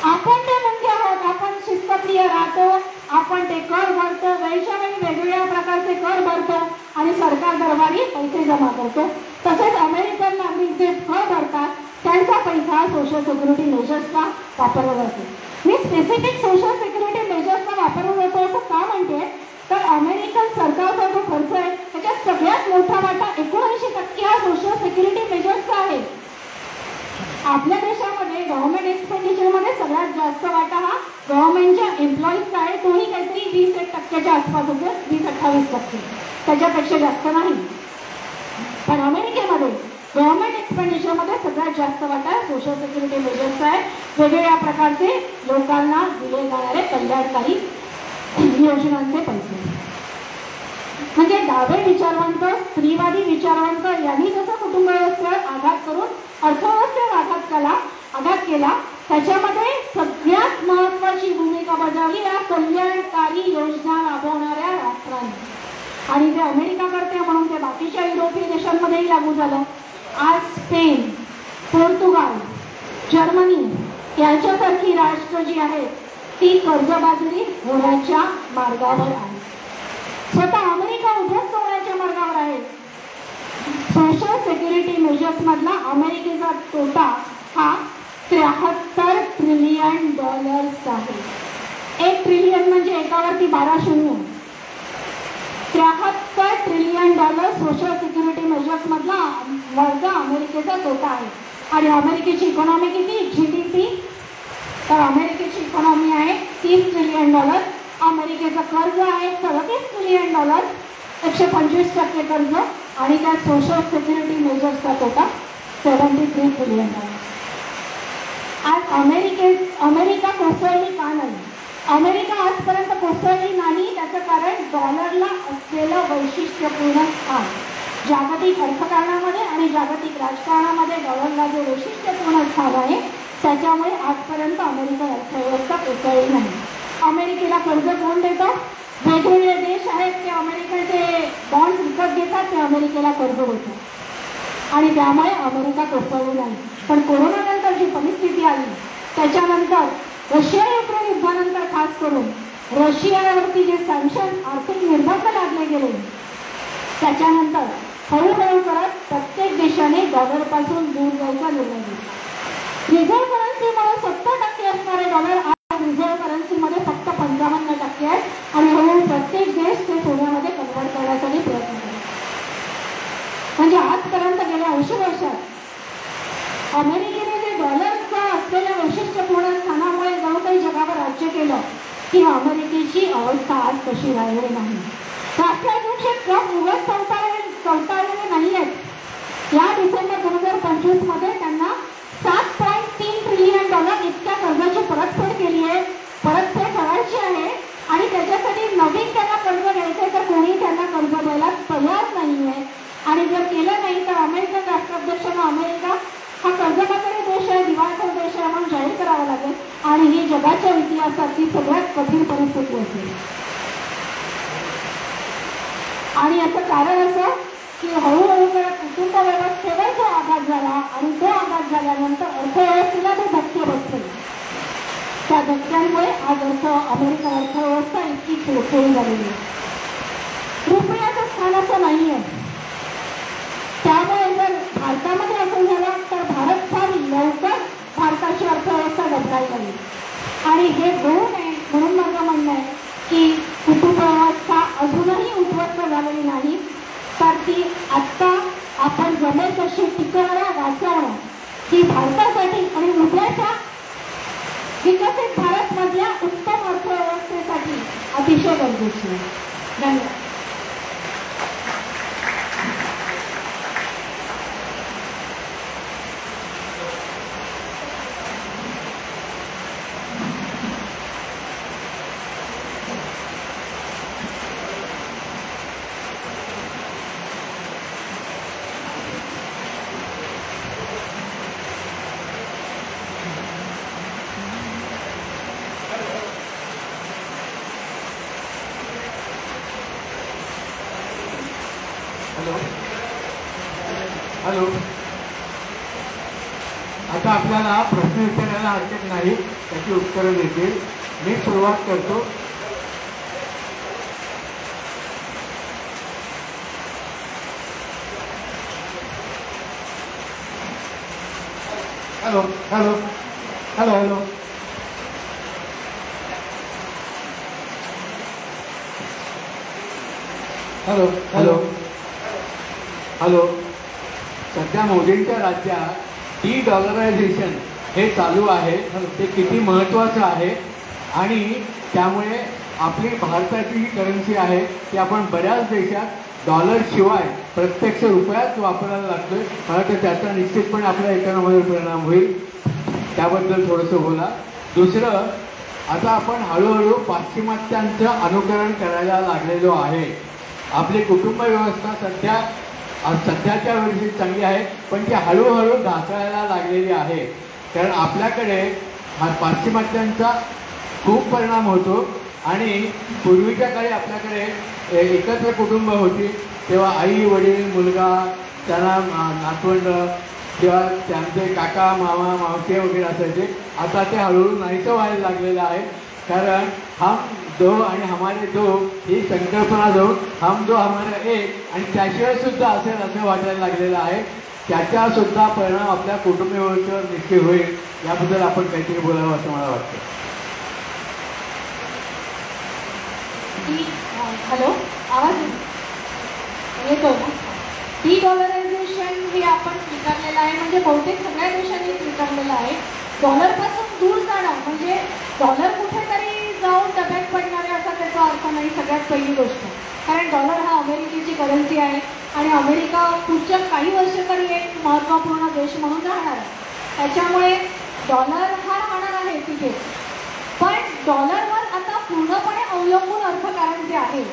आपण ते मुंगे आहोत, आपण शिस्तप्रिय राहतो, आपण ते कर भरतो, वेळच्या वेळी वेगवेगळ्या प्रकारचे कर भरतो आणि सरकार दरबारी पैसे जमा करतो. तसेच अमेरिकन नागरिक जे कर भरतात त्यांचा पैसा सोशल सिक्युरिटी मेजर्सला वापरला जातो. मी स्पेसिफिक सोशल सिक्युरिटी मेजर्सला वापरला जातो असं का म्हणते, तर अमेरिकन सरकारचा जो खर्च आहे त्याच्यात सगळ्यात मोठा वाटा 79% हा सोशल सिक्युरिटी मेजर्सचा आहे. आपल्या देशामध्ये गव्हर्नमेंट एक्सपेंडिचरमध्ये सगळ्यात जास्त वाटा हा गव्हर्नमेंटच्या एम्प्लॉईजचा आहे. तोही काहीतरी 20% आसपास असेल, 20-28%, त्याच्यापेक्षा जास्त नाही. पण अमेरिकेमध्ये गव्हर्नमेंट एक्सपेंडिचरमध्ये सगळ्यात जास्त वाटा सोशल सिक्युरिटी मेजर्सचा आहे. वेगवेगळ्या प्रकारचे लोकांना दिले जाणारे कल्याणकारी योजनांचे पैसे. म्हणजे डावे विचारवंत, स्त्रीवादी विचारवंत यांनी जसं कुटुंब व्यवस्थेवर आघात करून अर्थव्यवस्थेवर आघात केला त्याच्यामध्ये सगळ्यात महत्वाची भूमिका बजावली या कल्याणकारी योजना राबवणाऱ्या राष्ट्रांनी. आणि ते अमेरिका करते म्हणून ते बाकीच्या युरोपीय देशांमध्येही लागू झालं. आज स्पेन, पोर्तुगाल, जर्मनी यांच्यासारखी राष्ट्र जी आहेत ती कर्जबाजारी होण्याच्या मार्गावर आहे. स्वतः अमेरिका उद्ध्वस्त होण्याच्या मार्गावर आहे. सोशल सिक्युरिटी मेजर्स मधला अमेरिकेचा तोटा हा $73 ट्रिलियन आहे. 1 ट्रिलियन म्हणजे एकावरती 12 शून्य. $73 ट्रिलियन सोशल सिक्युरिटी मेजर्स मधला वर्ग अमेरिकेचा तोटा आहे. आणि अमेरिकेची इकॉनॉमी किती? GDP तर अमेरिकेची इकॉनॉमी आहे $30 ट्रिलियन. अमेरिकेचं कर्ज आहे $37 ट्रिलियन, 125% कर्ज. आणि त्या सोशल सिक्युरिटी मेजर्सचा तोटा $73 ट्रिलियन. आज अमेरिका कोसळली का नाही? अमेरिका आजपर्यंत कोसळली नाही त्याचं कारण डॉलरला असलेलं वैशिष्ट्यपूर्ण स्थान. जागतिक अर्थकारणामध्ये आणि जागतिक राजकारणामध्ये डॉलरला जे वैशिष्ट्यपूर्ण स्थान आहे त्याच्यामुळे आजपर्यंत अमेरिकन अर्थव्यवस्था कोसळली नाही. अमेरिकेला कर्ज कोण देतं? वेगवेगळे देश आहेत ते अमेरिकेचे बॉन्ड्स विकत घेतात, ते अमेरिकेला कर्ज देतात आणि त्यामुळे अमेरिका कोसळली नाही. पण कोरोनानंतर जी परिस्थिती आली त्याच्यानंतर रशिया युक्रेन युद्धानंतर खास करून रशियावरती जे सँक्शन आर्थिक निर्बंध लादले गेले त्याच्यानंतर हळूहळू करत प्रत्येक देशाने डॉलरपासून दूर जायचा निर्णय घेतला. रिझर्व्ह करन्सीमुळे 70% असणारे डॉलर आज रिझर्व्ह करन्सीमध्ये फक्त 55% आहेत आणि हळूहळू प्रत्येक देश ते सोन्यामध्ये कन्वर्ट करण्यासाठी प्रयत्न करतो. म्हणजे आजपर्यंत गेल्या 80 वर्षात अमेरिकेने जे डॉलरचा असलेल्या वैशिष्ट्यपूर्ण स्थानामुळे जणू काही जगावर राज्य केलं ती अमेरिकेची अवस्था आज तशी राहिलेली नाही. राष्ट्राध्यक्ष ट्रम्प उगाच चौताळलेले नाही आहेत. या डिसेंबर 2025 मध्ये त्यांना $7.3 ट्रिलियन इतक्या कर्जाची परतफेड केली आहे, परतफेड करायची आहे आणि त्याच्यासाठी नवीन त्यांना कर्ज घ्यायचंय तर कोणी त्यांना कर्ज द्यायला तयार नाही आहे. आणि जर केलं नाही तर अमेरिकन राष्ट्राध्यक्षांना अमेरिका हा कर्जबाजारी देश आहे, दिवाळखोर देश आहे म्हणून जाहीर करावं लागेल आणि ही जगाच्या इतिहासातली सगळ्यात कठीण परिस्थिती असेल. आणि याचं कारण असं की हळूहळू कुटुंब व्यवस्थेवर जो आघात झाला आणि तो आघात झाल्यानंतर अर्थव्यवस्थेला ते धक्के बसले. त्या धक्क्यांमुळे आज अमेरिकन अर्थव्यवस्था इतकी खिळखिळी झालेली आहे. रुपयाचं स्थान असं नाही आहे. त्यामुळे जर भारतामध्ये असं झालं तर भारत फार लवकर भारताची अर्थव्यवस्था डबलाय झाली आणि हे होऊ नये म्हणून माझं म्हणणं आहे की कुटुंब व्यवस्था अजूनही उद्ध्वस्त झालेली नाही तर ती आत्ता आपण जमेल तशी टिकवणं वाचवणं ही भारतासाठी आणि उद्याच्या विकसित भारत मधल्या उत्तम अर्थव्यवस्थेसाठी अतिशय गरजेची आहे. धन्यवाद. हॅलो, आता आपल्याला प्रश्न विचारायला हरकत नाही, त्याची उत्तरं देतील. मी सुरुवात करतो. Hello hello hello hello hello hello hello सध्या मोदींच्या राज्यात डॉलरायझेशन हे चालू आहे. ते किती महत्त्वाचं आहे आणि त्यामुळे आपली भारताची ही करन्सी आहे ती आपण बऱ्याच देशात डॉलरशिवाय प्रत्यक्ष रुपयात वापरायला लागतोय. मला वाटतं त्याचा निश्चितपणे आपल्या इकॉनॉमीवर परिणाम होईल. त्याबद्दल थोडंसं बोला. दुसरं, आता आपण हळूहळू पाश्चिमात्यांचं अनुकरण करायला लागलेलो आहे. आपली कुटुंब व्यवस्था सध्याच्या वर्षी चांगली आहे पण ती हळूहळू ढासळायला लागलेली आहे. कारण आपल्याकडे हा पाश्चिमात्यांचा खूप परिणाम होतो. आणि पूर्वीच्या काळी आपल्याकडे एकत्र कुटुंब होती, तेव्हा आई वडील मुलगा त्यांना नातवंड किंवा त्यांचे काका मामा मावशी वगैरे असायचे. आता ते हळूहळू नाहीसं व्हायला लागलेलं आहे. कारण हम दो आणि हमारे दो ही संकल्पना जाऊन हम दो हमारा एक आणि त्याशिवाय सुद्धा असेल असं वाटायला लागलेलं आहे. त्याचा सुद्धा परिणाम आपल्या कुटुंब व्यवस्थेवर निश्चित होईल. याबद्दल आपण काहीतरी बोलावं असं मला वाटतं. हॅलो, आवाज येतो ना? डीडॉलरायझेशन हे आपण स्वीकारलेलं आहे, म्हणजे बहुतेक सगळ्या देशांनी स्वीकारलेलं आहे. डॉलरपासून दूर जाणं म्हणजे डॉलर कुठेतरी जाऊन डब्यात पडणारे असा त्याचा अर्थ नाही, सगळ्यात पहिली गोष्ट. कारण डॉलर हा अमेरिकेची करन्सी आहे आणि अमेरिका पुढच्या काही वर्ष तरी एक महत्त्वपूर्ण देश म्हणून राहणार आहे. त्याच्यामुळे डॉलर हा राहणार आहे तिथेच. पण डॉलरवर आता पूर्णपणे अवलंबून अर्थकारण जे आहे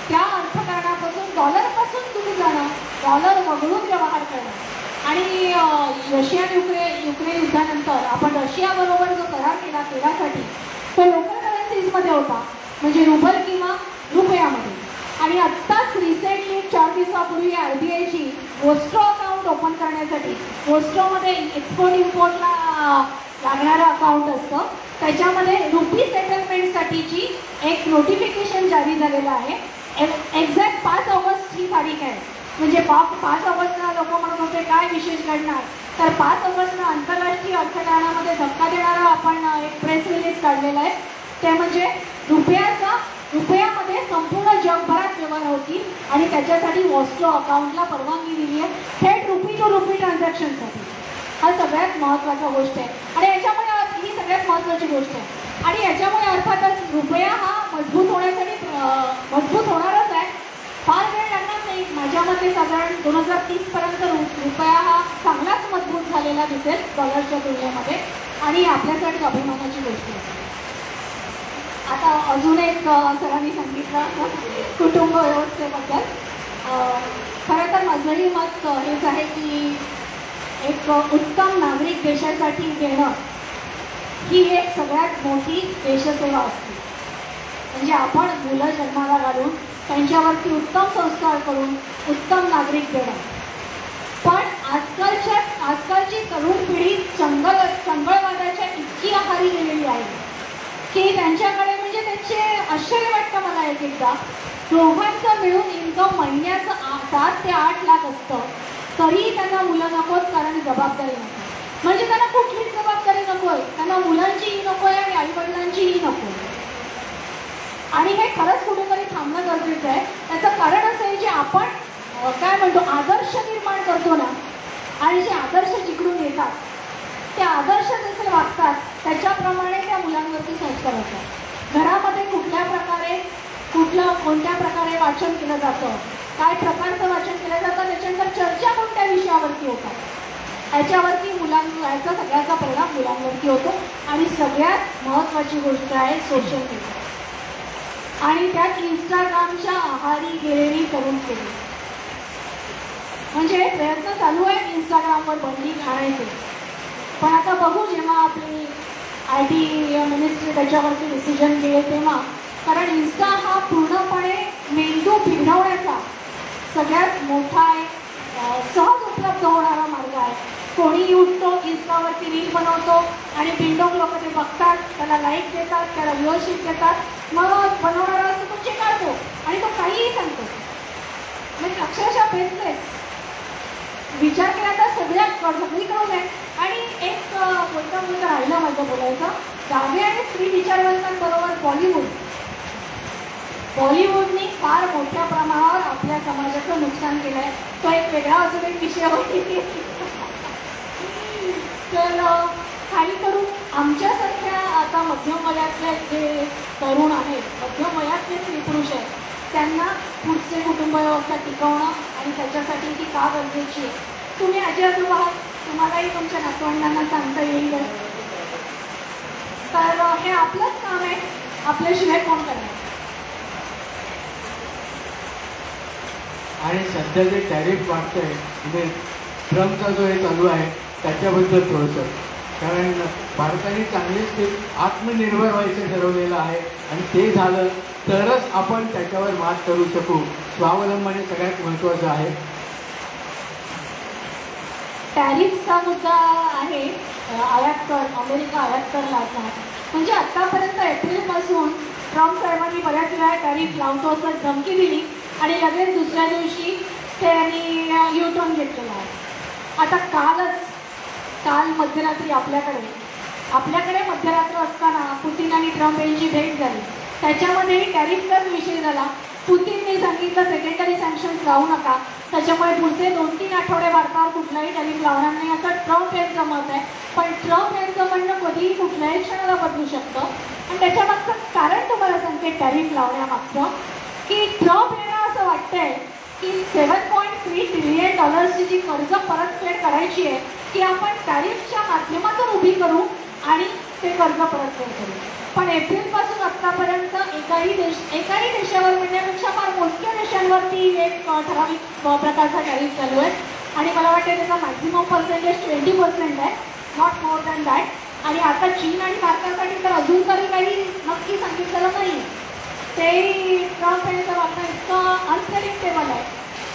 त्या अर्थकारणापासून डॉलरपासून दूर जाणं, डॉलर वगळून व्यवहार करणं. आणि रशिया युक्रेन युद्धानंतर आपण रशियाबरोबर जो करार केला तेलासाठी तो लोकल करन्सीजमध्ये होता, म्हणजे रुबल किंवा रुपयामध्ये. आणि आत्ताच रिसेंटली 4 दिवसापूर्वी RBIची वोस्ट्रो अकाउंट ओपन करण्यासाठी, वोस्ट्रोमध्ये एक्सपोर्ट इम्पोर्टला लागणारं अकाउंट असतं, त्याच्यामध्ये रुपी सेटलमेंटसाठीची एक नोटिफिकेशन जारी झालेलं आहे. एक्झॅक्ट 5 ऑगस्ट ही तारीख आहे. म्हणजे 5 ऑगस्टला लोक म्हणत होते काय विशेष घडणार, तर 5 ऑगस्टला आंतरराष्ट्रीय अर्थकारणामध्ये धक्का देणारा आपण एक प्रेस रिलीज काढलेला आहे. ते म्हणजे रुपयामध्ये संपूर्ण जगभरात व्यवहार होतील आणि त्याच्यासाठी वॉस्ट्रो अकाउंटला परवानगी दिली आहे, थेट रुपी टू रुपी ट्रान्झॅक्शनसाठी. हा सगळ्यात महत्त्वाचा गोष्ट आहे आणि याच्यामुळे ही सगळ्यात महत्त्वाची गोष्ट आहे. आणि याच्यामुळे अर्थातच रुपया हा मजबूत होणारच आहे. फार वेळ लागणार नाही, माझ्या मते साधारण 2030पर्यंत रुपया हा चांगलाच मजबूत झालेला दिसेल डॉलरच्या तुलनेमध्ये आणि आपल्यासाठी अभिमानाची गोष्ट असेल. आता अजून एक सरांनी सांगितलं कुटुंब व्यवस्थेबद्दल. खरं तर माझंही मत हेच आहे की एक उत्तम नागरिक देशासाठी देणं ही एक सगळ्यात मोठी देशसेवा असते. म्हणजे आपण मुलं जन्माला घालून त्यांच्यावरती उत्तम संस्कार करून उत्तम नागरिक देणं. पण आजकालची तरुण पिढी चंगळवादाच्या इतकी आहारी गेलेली आहे की त्यांच्याकडे म्हणजे त्याचे आश्चर्य वाटतं मला एकदा. दोघांचं मिळून इन्कम महिन्याचं 7 ते 8 लाख असतं तरी त्यांना मुलं नकोत, कारण जबाबदारी नको. म्हणजे त्यांना कुठलीच जबाबदारी नको आहे, त्यांना मुलांचीही नको आहे आणि आईवडिलांचीही नको आहे. आणि हे खरंच कुठेतरी थांबणं गरजेचं आहे. त्याचं कारण असं आहे, जे आपण काय म्हणतो आदर्श निर्माण करतो ना, आणि जे आदर्श जिकडून येतात ते आदर्श जसे वागतात त्याच्याप्रमाणे त्या मुलांवरती संस्कार होतात. घरामध्ये कोणत्या प्रकारे वाचन केलं जातं, काय प्रकारचं वाचन केलं जातं, त्याच्यानंतर चर्चा कोणत्या विषयावरती होतात, याच्यावरती याचा सगळ्याचा परिणाम मुलांवरती होतो. आणि सगळ्यात महत्त्वाची गोष्ट आहे सोशल मीडिया. आणि त्यात इंस्टाग्रामच्या आहारी गेलेली तरुण पिढी. म्हणजे प्रयत्न चालू आहे इंस्टाग्रामवर बंदी घालायचे, पण आता बघू जेव्हा आपली IT मिनिस्ट्री त्याच्यावरती डिसिजन घेईल तेव्हा. कारण इन्स्टा हा पूर्णपणे मेंदू बिघडवण्याचा सगळ्यात मोठा एक सहज उपलब्ध होणारा मार्ग आहे. कोणीही उठतो, इन्स्टावरती रील बनवतो आणि बिंडोक लोक ते बघतात, त्याला लाईक देतात, त्याला व्ह्यूअरशिप देतात, मग बनवणारा असतो तो चिकाळतो आणि तो काहीही सांगतो. म्हणजे अक्षरशः बेसलेस विचार केला तर सगळीकडून आहे. आणि एक बोलता राहिलं माझं बोलायचं, डावे आणि स्त्री विचारवंतांबरोबर बॉलिवूडनी फार मोठ्या प्रमाणावर आपल्या समाजाचं नुकसान केलं आहे. तो एक वेगळा अजून एक विषय होती. तर काही करून आमच्यासारख्या आता मध्यम वयातले जे तरुण आहेत, मध्यम वयातले स्त्री पुरुष आहेत, त्यांना पुढचे कुटुंब व्यवस्था टिकवणं आणि त्याच्यासाठी ती का गरजेची आहे. तुम्ही आजी आजोबा आहात, तुम्हालाही तुमच्या नातवंडांना सांगता येईल. तर हे आपलंच काम आहे, आपल्याशिवाय कोण करणार. आणि सध्या जे टॅरिफ वाढतंय म्हणजे ट्रम्पचा जो हे चालू आहे त्याच्याबद्दल थोडंसं, कारण भारताने चांगलेच आत्मनिर्भर व्हायचं ठरवलेलं आहे आणि ते झालं तरच आपण त्याच्यावर मात करू शकू. स्वावलंबन हे सगळ्यात महत्त्वाचं आहे. टॅरिफचा मुद्दा आहे. आयात कर, अमेरिका आयात कर लावणार म्हणजे आतापर्यंत एप्रिलपासून ट्रम्प साहेबांनी बऱ्याच वेळा टॅरिफ लावतो असं धमकी दिली आणि लगेच दुसऱ्या दिवशी त्यांनी यू टर्न घेतलेला आहे. आता काल मध्यरात्री आपल्याकडे मध्यरात्र असताना पुतीन आणि ट्रम्प यांची भेट झाली. त्याच्यामध्येही टॅरिफचाच विषय झाला. पुतीनने सांगितलं सेकंडरी सँक्शन्स लावू नका, त्याच्यामुळे पुढचे 2-3 आठवडे भारतावर कुठलाही टॅरिफ लावणार नाही असं ट्रम्प यांचं मत आहे. पण ट्रम्प यांचं म्हणणं कधीही कुठल्याही क्षणाला बदलू शकतं आणि त्याच्यामागचं कारण तुम्हाला सांगते टॅरिफ लावण्यामागचं की ट्रम्प यांना असं वाटतंय की $7.3 ट्रिलियन जी कर्ज परतफेड करायची आहे ती आपण टॅरिफच्या माध्यमातून उभी करू आणि ते कर्ज परतफेड करू. पण एप्रिलपासून आत्तापर्यंत एकाही देशावर म्हणण्यापेक्षा फार मोजक्या देशांवरती एक ठराविक प्रकारचा टॅरिफ चालू आहे आणि मला वाटतं त्याचा मॅक्झिमम पर्सेंटेज 20% आहे, नॉट मोर दॅन दॅट. आणि आता चीन आणि भारतासाठी तर अजून तरी काही नक्की सांगितलेलं नाही. ते ट्रम्प यांचं वागणं इतकं अनप्रेडिक्टेबल आहे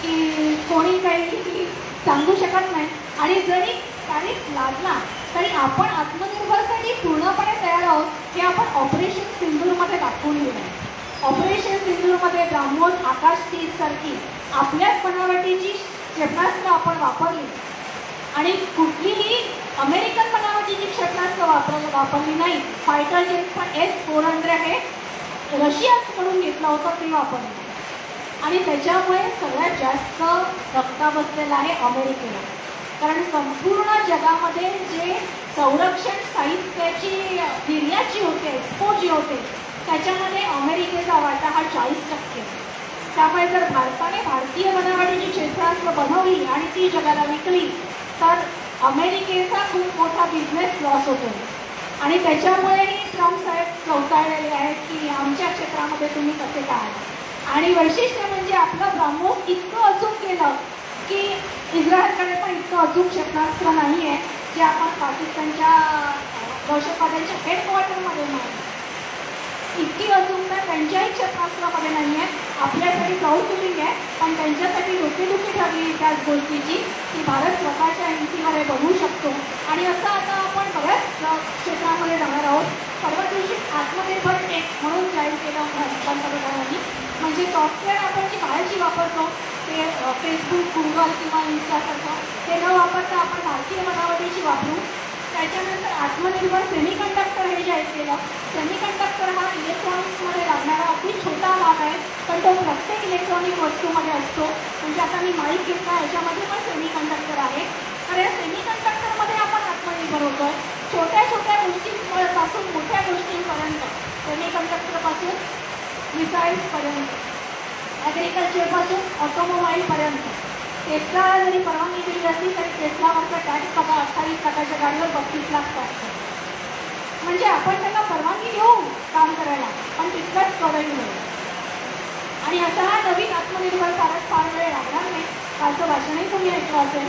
की कोणी काही सांगू शकत नाही. आणि जरी टॅरिफ लादला तरी आपण आत्मनिर्भरसाठी पूर्णपणे तयार आहोत हे आपण ऑपरेशन सिंदूरमध्ये दाखवून दिलं आहे. ऑपरेशन सिंदूरमध्ये ब्राह्मोस, आकाश सारखी आपल्याच बनावटीची क्षेपणास्त्र आपण वापरली आणि कुठलीही अमेरिकन बनावटीची क्षेपणास्त्र वापरली नाही. फायटर जेट पण S-400 हे रशियाकडून घेतलं होतं ते वापरलं आणि त्याच्यामुळे सगळ्यात जास्त धक्का बसलेला आहे अमेरिकेला. कारण संपूर्ण जगामध्ये जे संरक्षण साहित्याची निर्यात जी होते, एक्सपोर्ट जे होते त्याच्यामध्ये अमेरिकेचा वाटा हा 40%. त्यामुळे जर भारताने भारतीय बनावटीची क्षेपणास्त्र बनवली आणि ती जगाला विकली तर अमेरिकेचा खूप मोठा बिझनेस लॉस होतो आणि त्याच्यामुळेही ट्रम्प साहेब चौकाळलेले आहेत की आमच्या क्षेत्रामध्ये तुम्ही कसे काय. आणि वैशिष्ट्य म्हणजे आपलं ब्राह्मोस इतकं अचूक केलं की इस्रायलकडे पण इतकं अचूक क्षेपणास्त्र नाही आहे जे आपण पाकिस्तानच्या दहशतवाद्यांच्या हेडक्वार्टरमध्ये नाही. इतकी अचूकता त्यांच्याही क्षेपणास्त्रामध्ये नाही आहे. आपल्यासाठी प्राऊड फिलिंग आहे पण त्यांच्यासाठी डोकेदुखी ठरली त्याच गोष्टीची की भारत स्वतःच्या हिमतीवर हे बघू शकतो. आणि असं आता आपण बऱ्याच क्षेत्रामध्ये जाणार आहोत. परवा दिवशी आत्मनिर्भर टेक म्हणून जाहीर केलं पंतप्रधानांनी. म्हणजे सॉफ्टवेअर आपण जी बाहेरची वापरतो ते फेसबुक, गुगल किंवा इन्स्टासारखं ते न वापरता आपण भारतीय बनावटीची वापरू. त्याच्यानंतर आत्मनिर्भर सेमीकंडक्टर हे जाहीर केलं. सेमीकंडक्टर हा इलेक्ट्रॉनिक्समध्ये लागणारा अगदी छोटा भाग आहे पण तो प्रत्येक इलेक्ट्रॉनिक वस्तूमध्ये असतो. म्हणजे आता मी माईक घेतला याच्यामध्ये पण सेमीकंडक्टर आहे. तर या सेमीकंडक्टरमध्ये आपण आत्मनिर्भर होतो आहे. छोट्या छोट्या गोष्टींपासून मोठ्या गोष्टींपर्यंत, सेमीकंडक्टरपासून मिसाईल्सपर्यंत, ॲग्रिकल्चरपासून ऑटोमोबाईलपर्यंत. टेस्लाला जरी परवानगी दिली असली तरी टेस्लावरचा टॅक्स बघा 28% गाडीवर 32 लाख टॅक्स आहे. म्हणजे आपण त्यांना परवानगी देऊ काम करायला पण तितकंच करूही मिळेल. आणि असा हा नवीन आत्मनिर्भर भारत फार वेळ लागणार नाही. कालचं भाषणही तुम्ही ऐकलं असेल.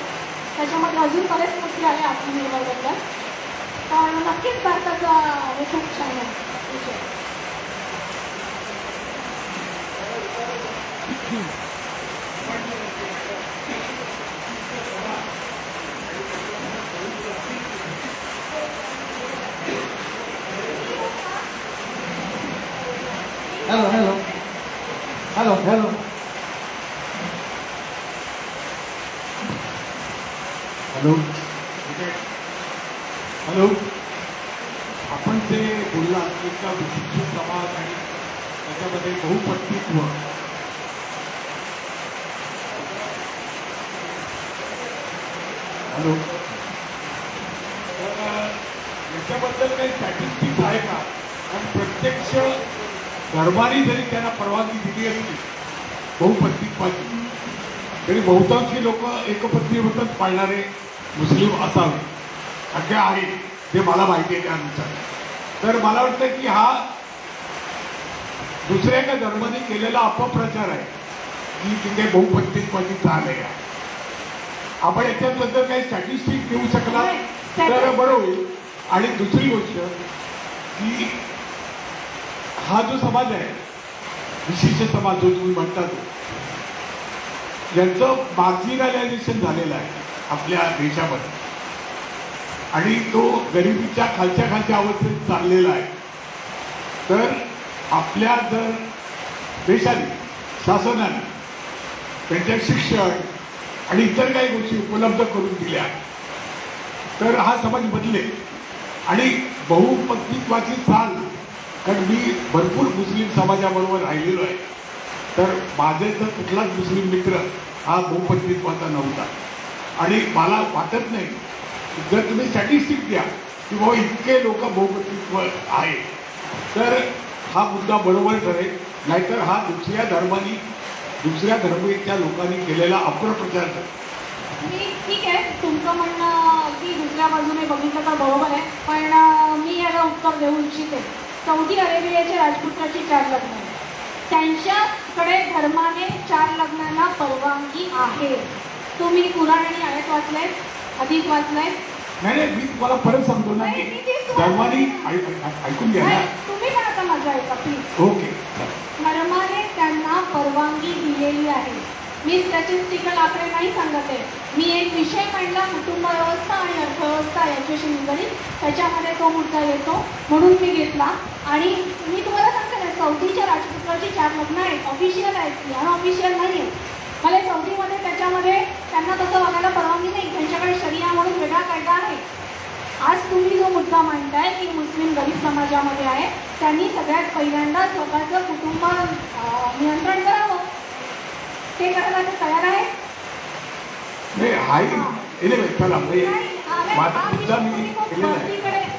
त्याच्यामध्ये अजून बरेच मुद्दे आले आत्मनिर्भरबद्दल. तर नक्कीच भारताचा हे खूप छान आहे विषय. Hello hello hello hello hello hello. आपण जे बोललात एका विशिष्ट समाज आणि त्याच्यामध्ये बहुपत्नीत्व, हॅलो, तर याच्याबद्दल काही स्टॅटिस्टिक्स आहे का? कारण प्रत्यक्ष धर्माने जरी त्यांना परवानगी दिली असली बहुपत्नीत्वाची तरी बहुतांशी लोक एकपत्नीवृत्तच पाळणारे मुस्लिम असावे असे आहेत जे मला माहिती आहे त्यानुसार. तर मला वाटतं की हा दुसऱ्या एका धर्माने केलेला अपप्रचार आहे की तिथे बहुपत्नीत्वाची चाल आहे. आपण याच्याबद्दल काही स्टॅटिस्टिक देऊ शकला तर बरं होईल. आणि दुसरी गोष्ट की हा जो समाज आहे, विशिष्ट समाज जो तुम्ही म्हणता तो, यांचं मार्जिनलायझेशन झालेलं आहे आपल्या देशामध्ये आणि तो गरिबीच्या खालच्या अवस्थेत चाललेला आहे. तर आपल्या जर देशाने, शासनाने त्यांच्या शिक्षण आणि इतर काही गोष्टी उपलब्ध करून दिल्या तर हा समाज बदलेल. आणि बहुपत्नीत्वाची चाल, कारण मी भरपूर मुस्लिम समाजाबरोबर राहिलेलो आहे, तर माझे तर कुठलाच मुस्लिम मित्र हा बहुपत्नीत्वाचा नव्हता. आणि मला वाटत नाही, जर तुम्ही स्टॅटिस्टिक द्या की बाबा इतके लोक बहुपत्नीत्व आहे तर हा मुद्दा बरोबर ठरेल. नाहीतर हा दुसऱ्या धर्मीच्या लोकांनी केलेला अपप्रचार ठरेल. मी ठीक आहे, तुमचं म्हणणं की दुसऱ्या बाजूने बघितलं तर बरोबर आहे, पण मी याला उत्तर देऊ इच्छिते. सौदी अरेबियाच्या राजपुत्राची 4 लग्न आहेत. त्यांच्याकडे धर्माने 4 लग्नांना परवानगी आहे. तुम्ही कुराण आणि आयत वाचलंय, हदीस वाचलंय? नाही, मी तुम्हाला परत सांगतो ना की धर्माने ऐकून घ्या ना. तुम्ही पण आता माझं ऐका प्लीज. ओके. धर्माने त्यांना परवानगी दिलेली आहे. मी स्टॅटिस्टिकल आकडे नाही सांगत आहे. मी एक विषय मांडला, कुटुंब व्यवस्था आणि अर्थव्यवस्था याच्याशी निगडीत, त्याच्यामध्ये तो मुद्दा येतो म्हणून मी घेतला. आणि मी तुम्हाला सांगते ना, सौदीच्या राजपुत्राची 4 लग्न आहेत, ऑफिशियल आहेत ती, अनऑफिशियल नाही आहेत. मला सौदीमध्ये त्याच्यामध्ये त्यांना तसं वागायला परवानगी नाही. त्यांच्याकडे शरिया म्हणून वेगळा कायदा आहे. आज तुम्ही जो मुद्दा मांडताय की मुस्लिम गरीब समाजामध्ये आहे, त्यांनी सगळ्यात पहिल्यांदा स्वतःचं कुटुंब नियंत्रण करावं. ते करायला ते तयार आहे.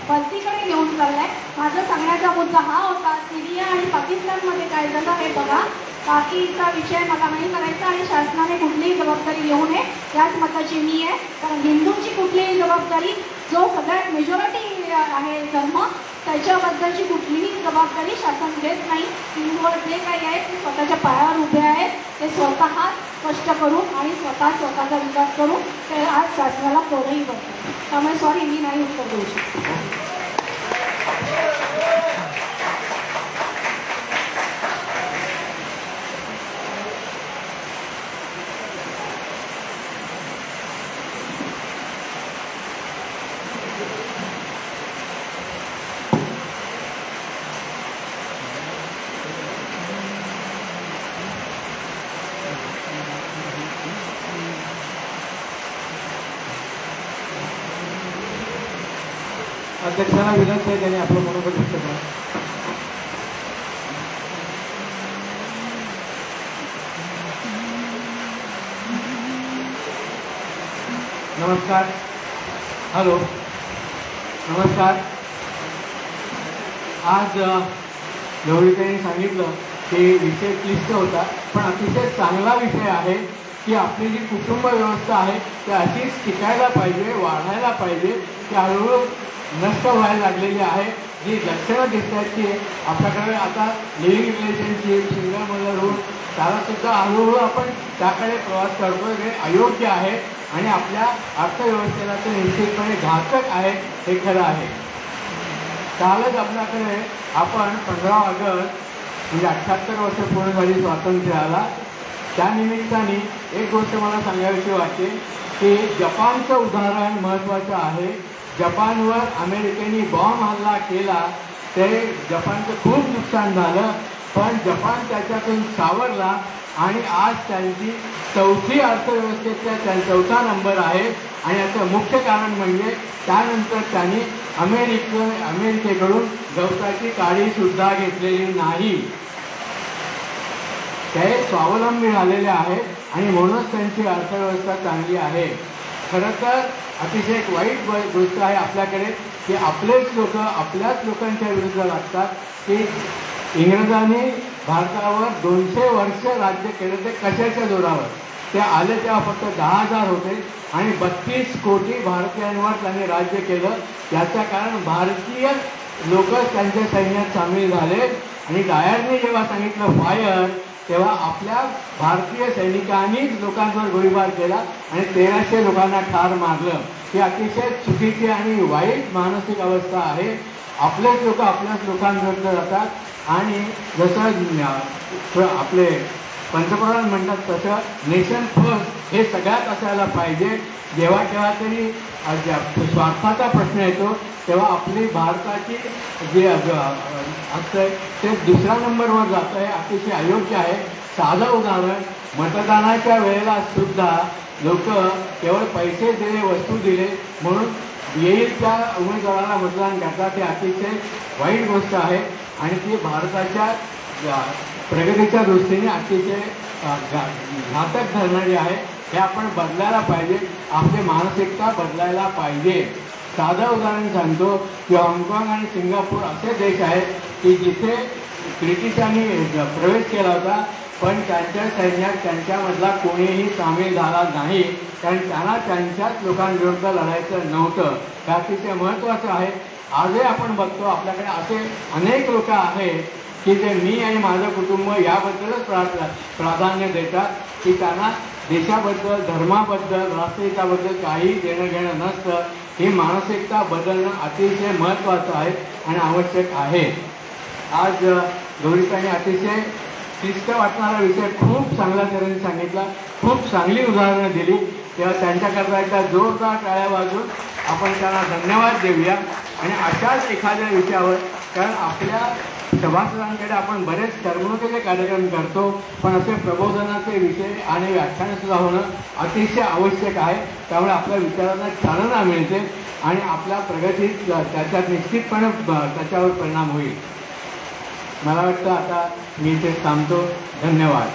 भरतीकडे घेऊन चाललाय. माझा सांगण्याचा मुद्दा हा होता, सिरिया आणि पाकिस्तानमध्ये काय झालं हे बघा. बाकीचा विषय मला नाही करायचा आणि शासनाने कुठलीही जबाबदारी घेऊ नये याच मताची मी आहे. कारण हिंदूंची कुठलीही जबाबदारी, जो सगळ्यात मेजॉरिटी आहे धर्म, त्याच्याबद्दलची कुठलीही जबाबदारी शासन घेत नाही. हिंदूवर जे काही आहे ते स्वतःच्या पायावर उभे आहेत, ते स्वतः कष्ट करून आणि स्वतःचा विकास करून ते आज शासनाला पोरही बघतात. त्यामुळे सॉरी, मी नाही उत्तर देऊ शकतो. अध्यक्षांना विनंती आहे, त्यांनी आपलं मनोगत व्यक्त करा. नमस्कार. हॅलो, नमस्कार. आज गौरीताईंनी सांगितलं की विषय क्लिष्ट होता, पण अतिशय चांगला विषय आहे की आपली जी कुटुंब व्यवस्था आहे ती अशीच टिकायला पाहिजे, वाढायला पाहिजे. ती हळूहळू नष्ट व्हायला लागलेली आहे. जी लक्षणं दिसत आहेत की आपल्याकडे आता लिव्हिंग रिलेशनशिप, सिंगल मदर होऊन त्यालासुद्धा हळूहळू आपण त्याकडे प्रवास करतो. हे अयोग्य आहे आणि आपल्या अर्थव्यवस्थेला ते निश्चितपणे घातक आहे, हे खरं आहे. कालच आपल्याकडे आपण 15 ऑगस्ट म्हणजे 78 वर्ष पूर्ण झाली स्वातंत्र्याला. त्यानिमित्ताने एक गोष्ट मला सांगायची वाटते की जपानचं उदाहरण महत्त्वाचं आहे. जपानवर अमेरिकेने बॉम्ब हल्ला केला, ते जपानचं खूप नुकसान झालं, पण जपान त्याच्यातून सावरला आणि आज त्यांची 4थी अर्थव्यवस्थेतल्या 4था नंबर आहे. आणि याचं मुख्य कारण म्हणजे त्यानंतर त्यांनी अमेरिकेकडून गवताची काडीसुद्धा घेतलेली नाही. ते स्वावलंबी झालेले आहेत आणि म्हणूनच त्यांची अर्थव्यवस्था चांगली आहे. खरं तर अतिशय एक वाईट गोष्ट आहे आपल्याकडे की आपलेच लोक आपल्याच लोकांच्या विरुद्ध लागतात. की इंग्रजांनी भारतावर 200 वर्ष राज्य केलं, ते कशाच्या जोरावर? ते आले तेव्हा फक्त 10,000 होते आणि 32 कोटी भारतीयांवर त्यांनी राज्य केलं. याचं कारण भारतीय लोक त्यांच्या सैन्यात सामील झाले. आणि डायरने जेव्हा सांगितलं फायर, तेव्हा आपल्या भारतीय सैनिकांनीच लोकांवर गोळीबार केला आणि 1300 लोकांना ठार मारलं. ही अतिशय चुकीची आणि वाईट मानसिक अवस्था आहे. आपलेच लोक आपल्याच लोकांविरुद्ध जातात आणि जसं आपले पंतप्रधान म्हणतात तसं नेशन फर्स्ट हे सगळ्यात असायला पाहिजे. जेव्हा केव्हा तरी स्वार्थाचा प्रश्न येतो तेव्हा आपली भारताची जे असतं ते दुसऱ्या नंबरवर जातं. हे अतिशय अयोग्य आहे. साधं उदाहरण, मतदानाच्या वेळेला सुद्धा लोक केवळ पैसे दिले, वस्तू दिले म्हणून येईल त्या उमेदवाराला मतदान करतात. हे अतिशय वाईट गोष्ट आहे आणि ती भारताच्या प्रगतीच्या दृष्टीने अतिशय घातक ठरणारी आहे. हे आपण बदलायला पाहिजे. आपली मानसिकता बदलायला पाहिजे. साधं उदाहरण सांगतो की हाँगकाँग आणि सिंगापूर असे देश आहेत की जिथे ब्रिटिशांनी प्रवेश केला होता पण त्यांच्या सैन्यात त्यांच्यामधला कोणीही सामील झाला नाही, कारण त्यांना त्यांच्याच लोकांविरुद्ध लढायचं नव्हतं. हे अतिशय महत्त्वाचं आहे. आजही आपण बघतो आपल्याकडे असे अनेक लोक आहेत की जे मी आणि माझं कुटुंब याबद्दलच प्राधान्य देतात की त्यांना देशाबद्दल, धर्माबद्दल, राष्ट्रहिताबद्दल काही देणं घेणं नसतं. ही मानसिकता बदलणं अतिशय महत्त्वाचं आहे आणि आवश्यक आहे. आज गौरीताईंनी अतिशय क्लिष्ट वाटणारा विषय खूप चांगल्या तऱ्हेने सांगितला, खूप चांगली उदाहरणं दिली. तेव्हा त्यांच्याकरता एकदा जोरदार टाळ्या वाजवून आपण त्यांना धन्यवाद देऊया. आणि अशाच एखाद्या विषयावर, कारण आपल्या सभासदांकडे आपण बरेच करमणुकीचे कार्यक्रम करतो पण असे प्रबोधनाचे विषय आणि व्याख्यानंसुद्धा होणं अतिशय आवश्यक आहे. त्यामुळे आपल्या विचारांना चालना मिळते आणि आपल्या प्रगतीत त्याच्यात निश्चितपणे त्याच्यावर परिणाम होईल. मला वाटतं आता मी इथे थांबतो. धन्यवाद.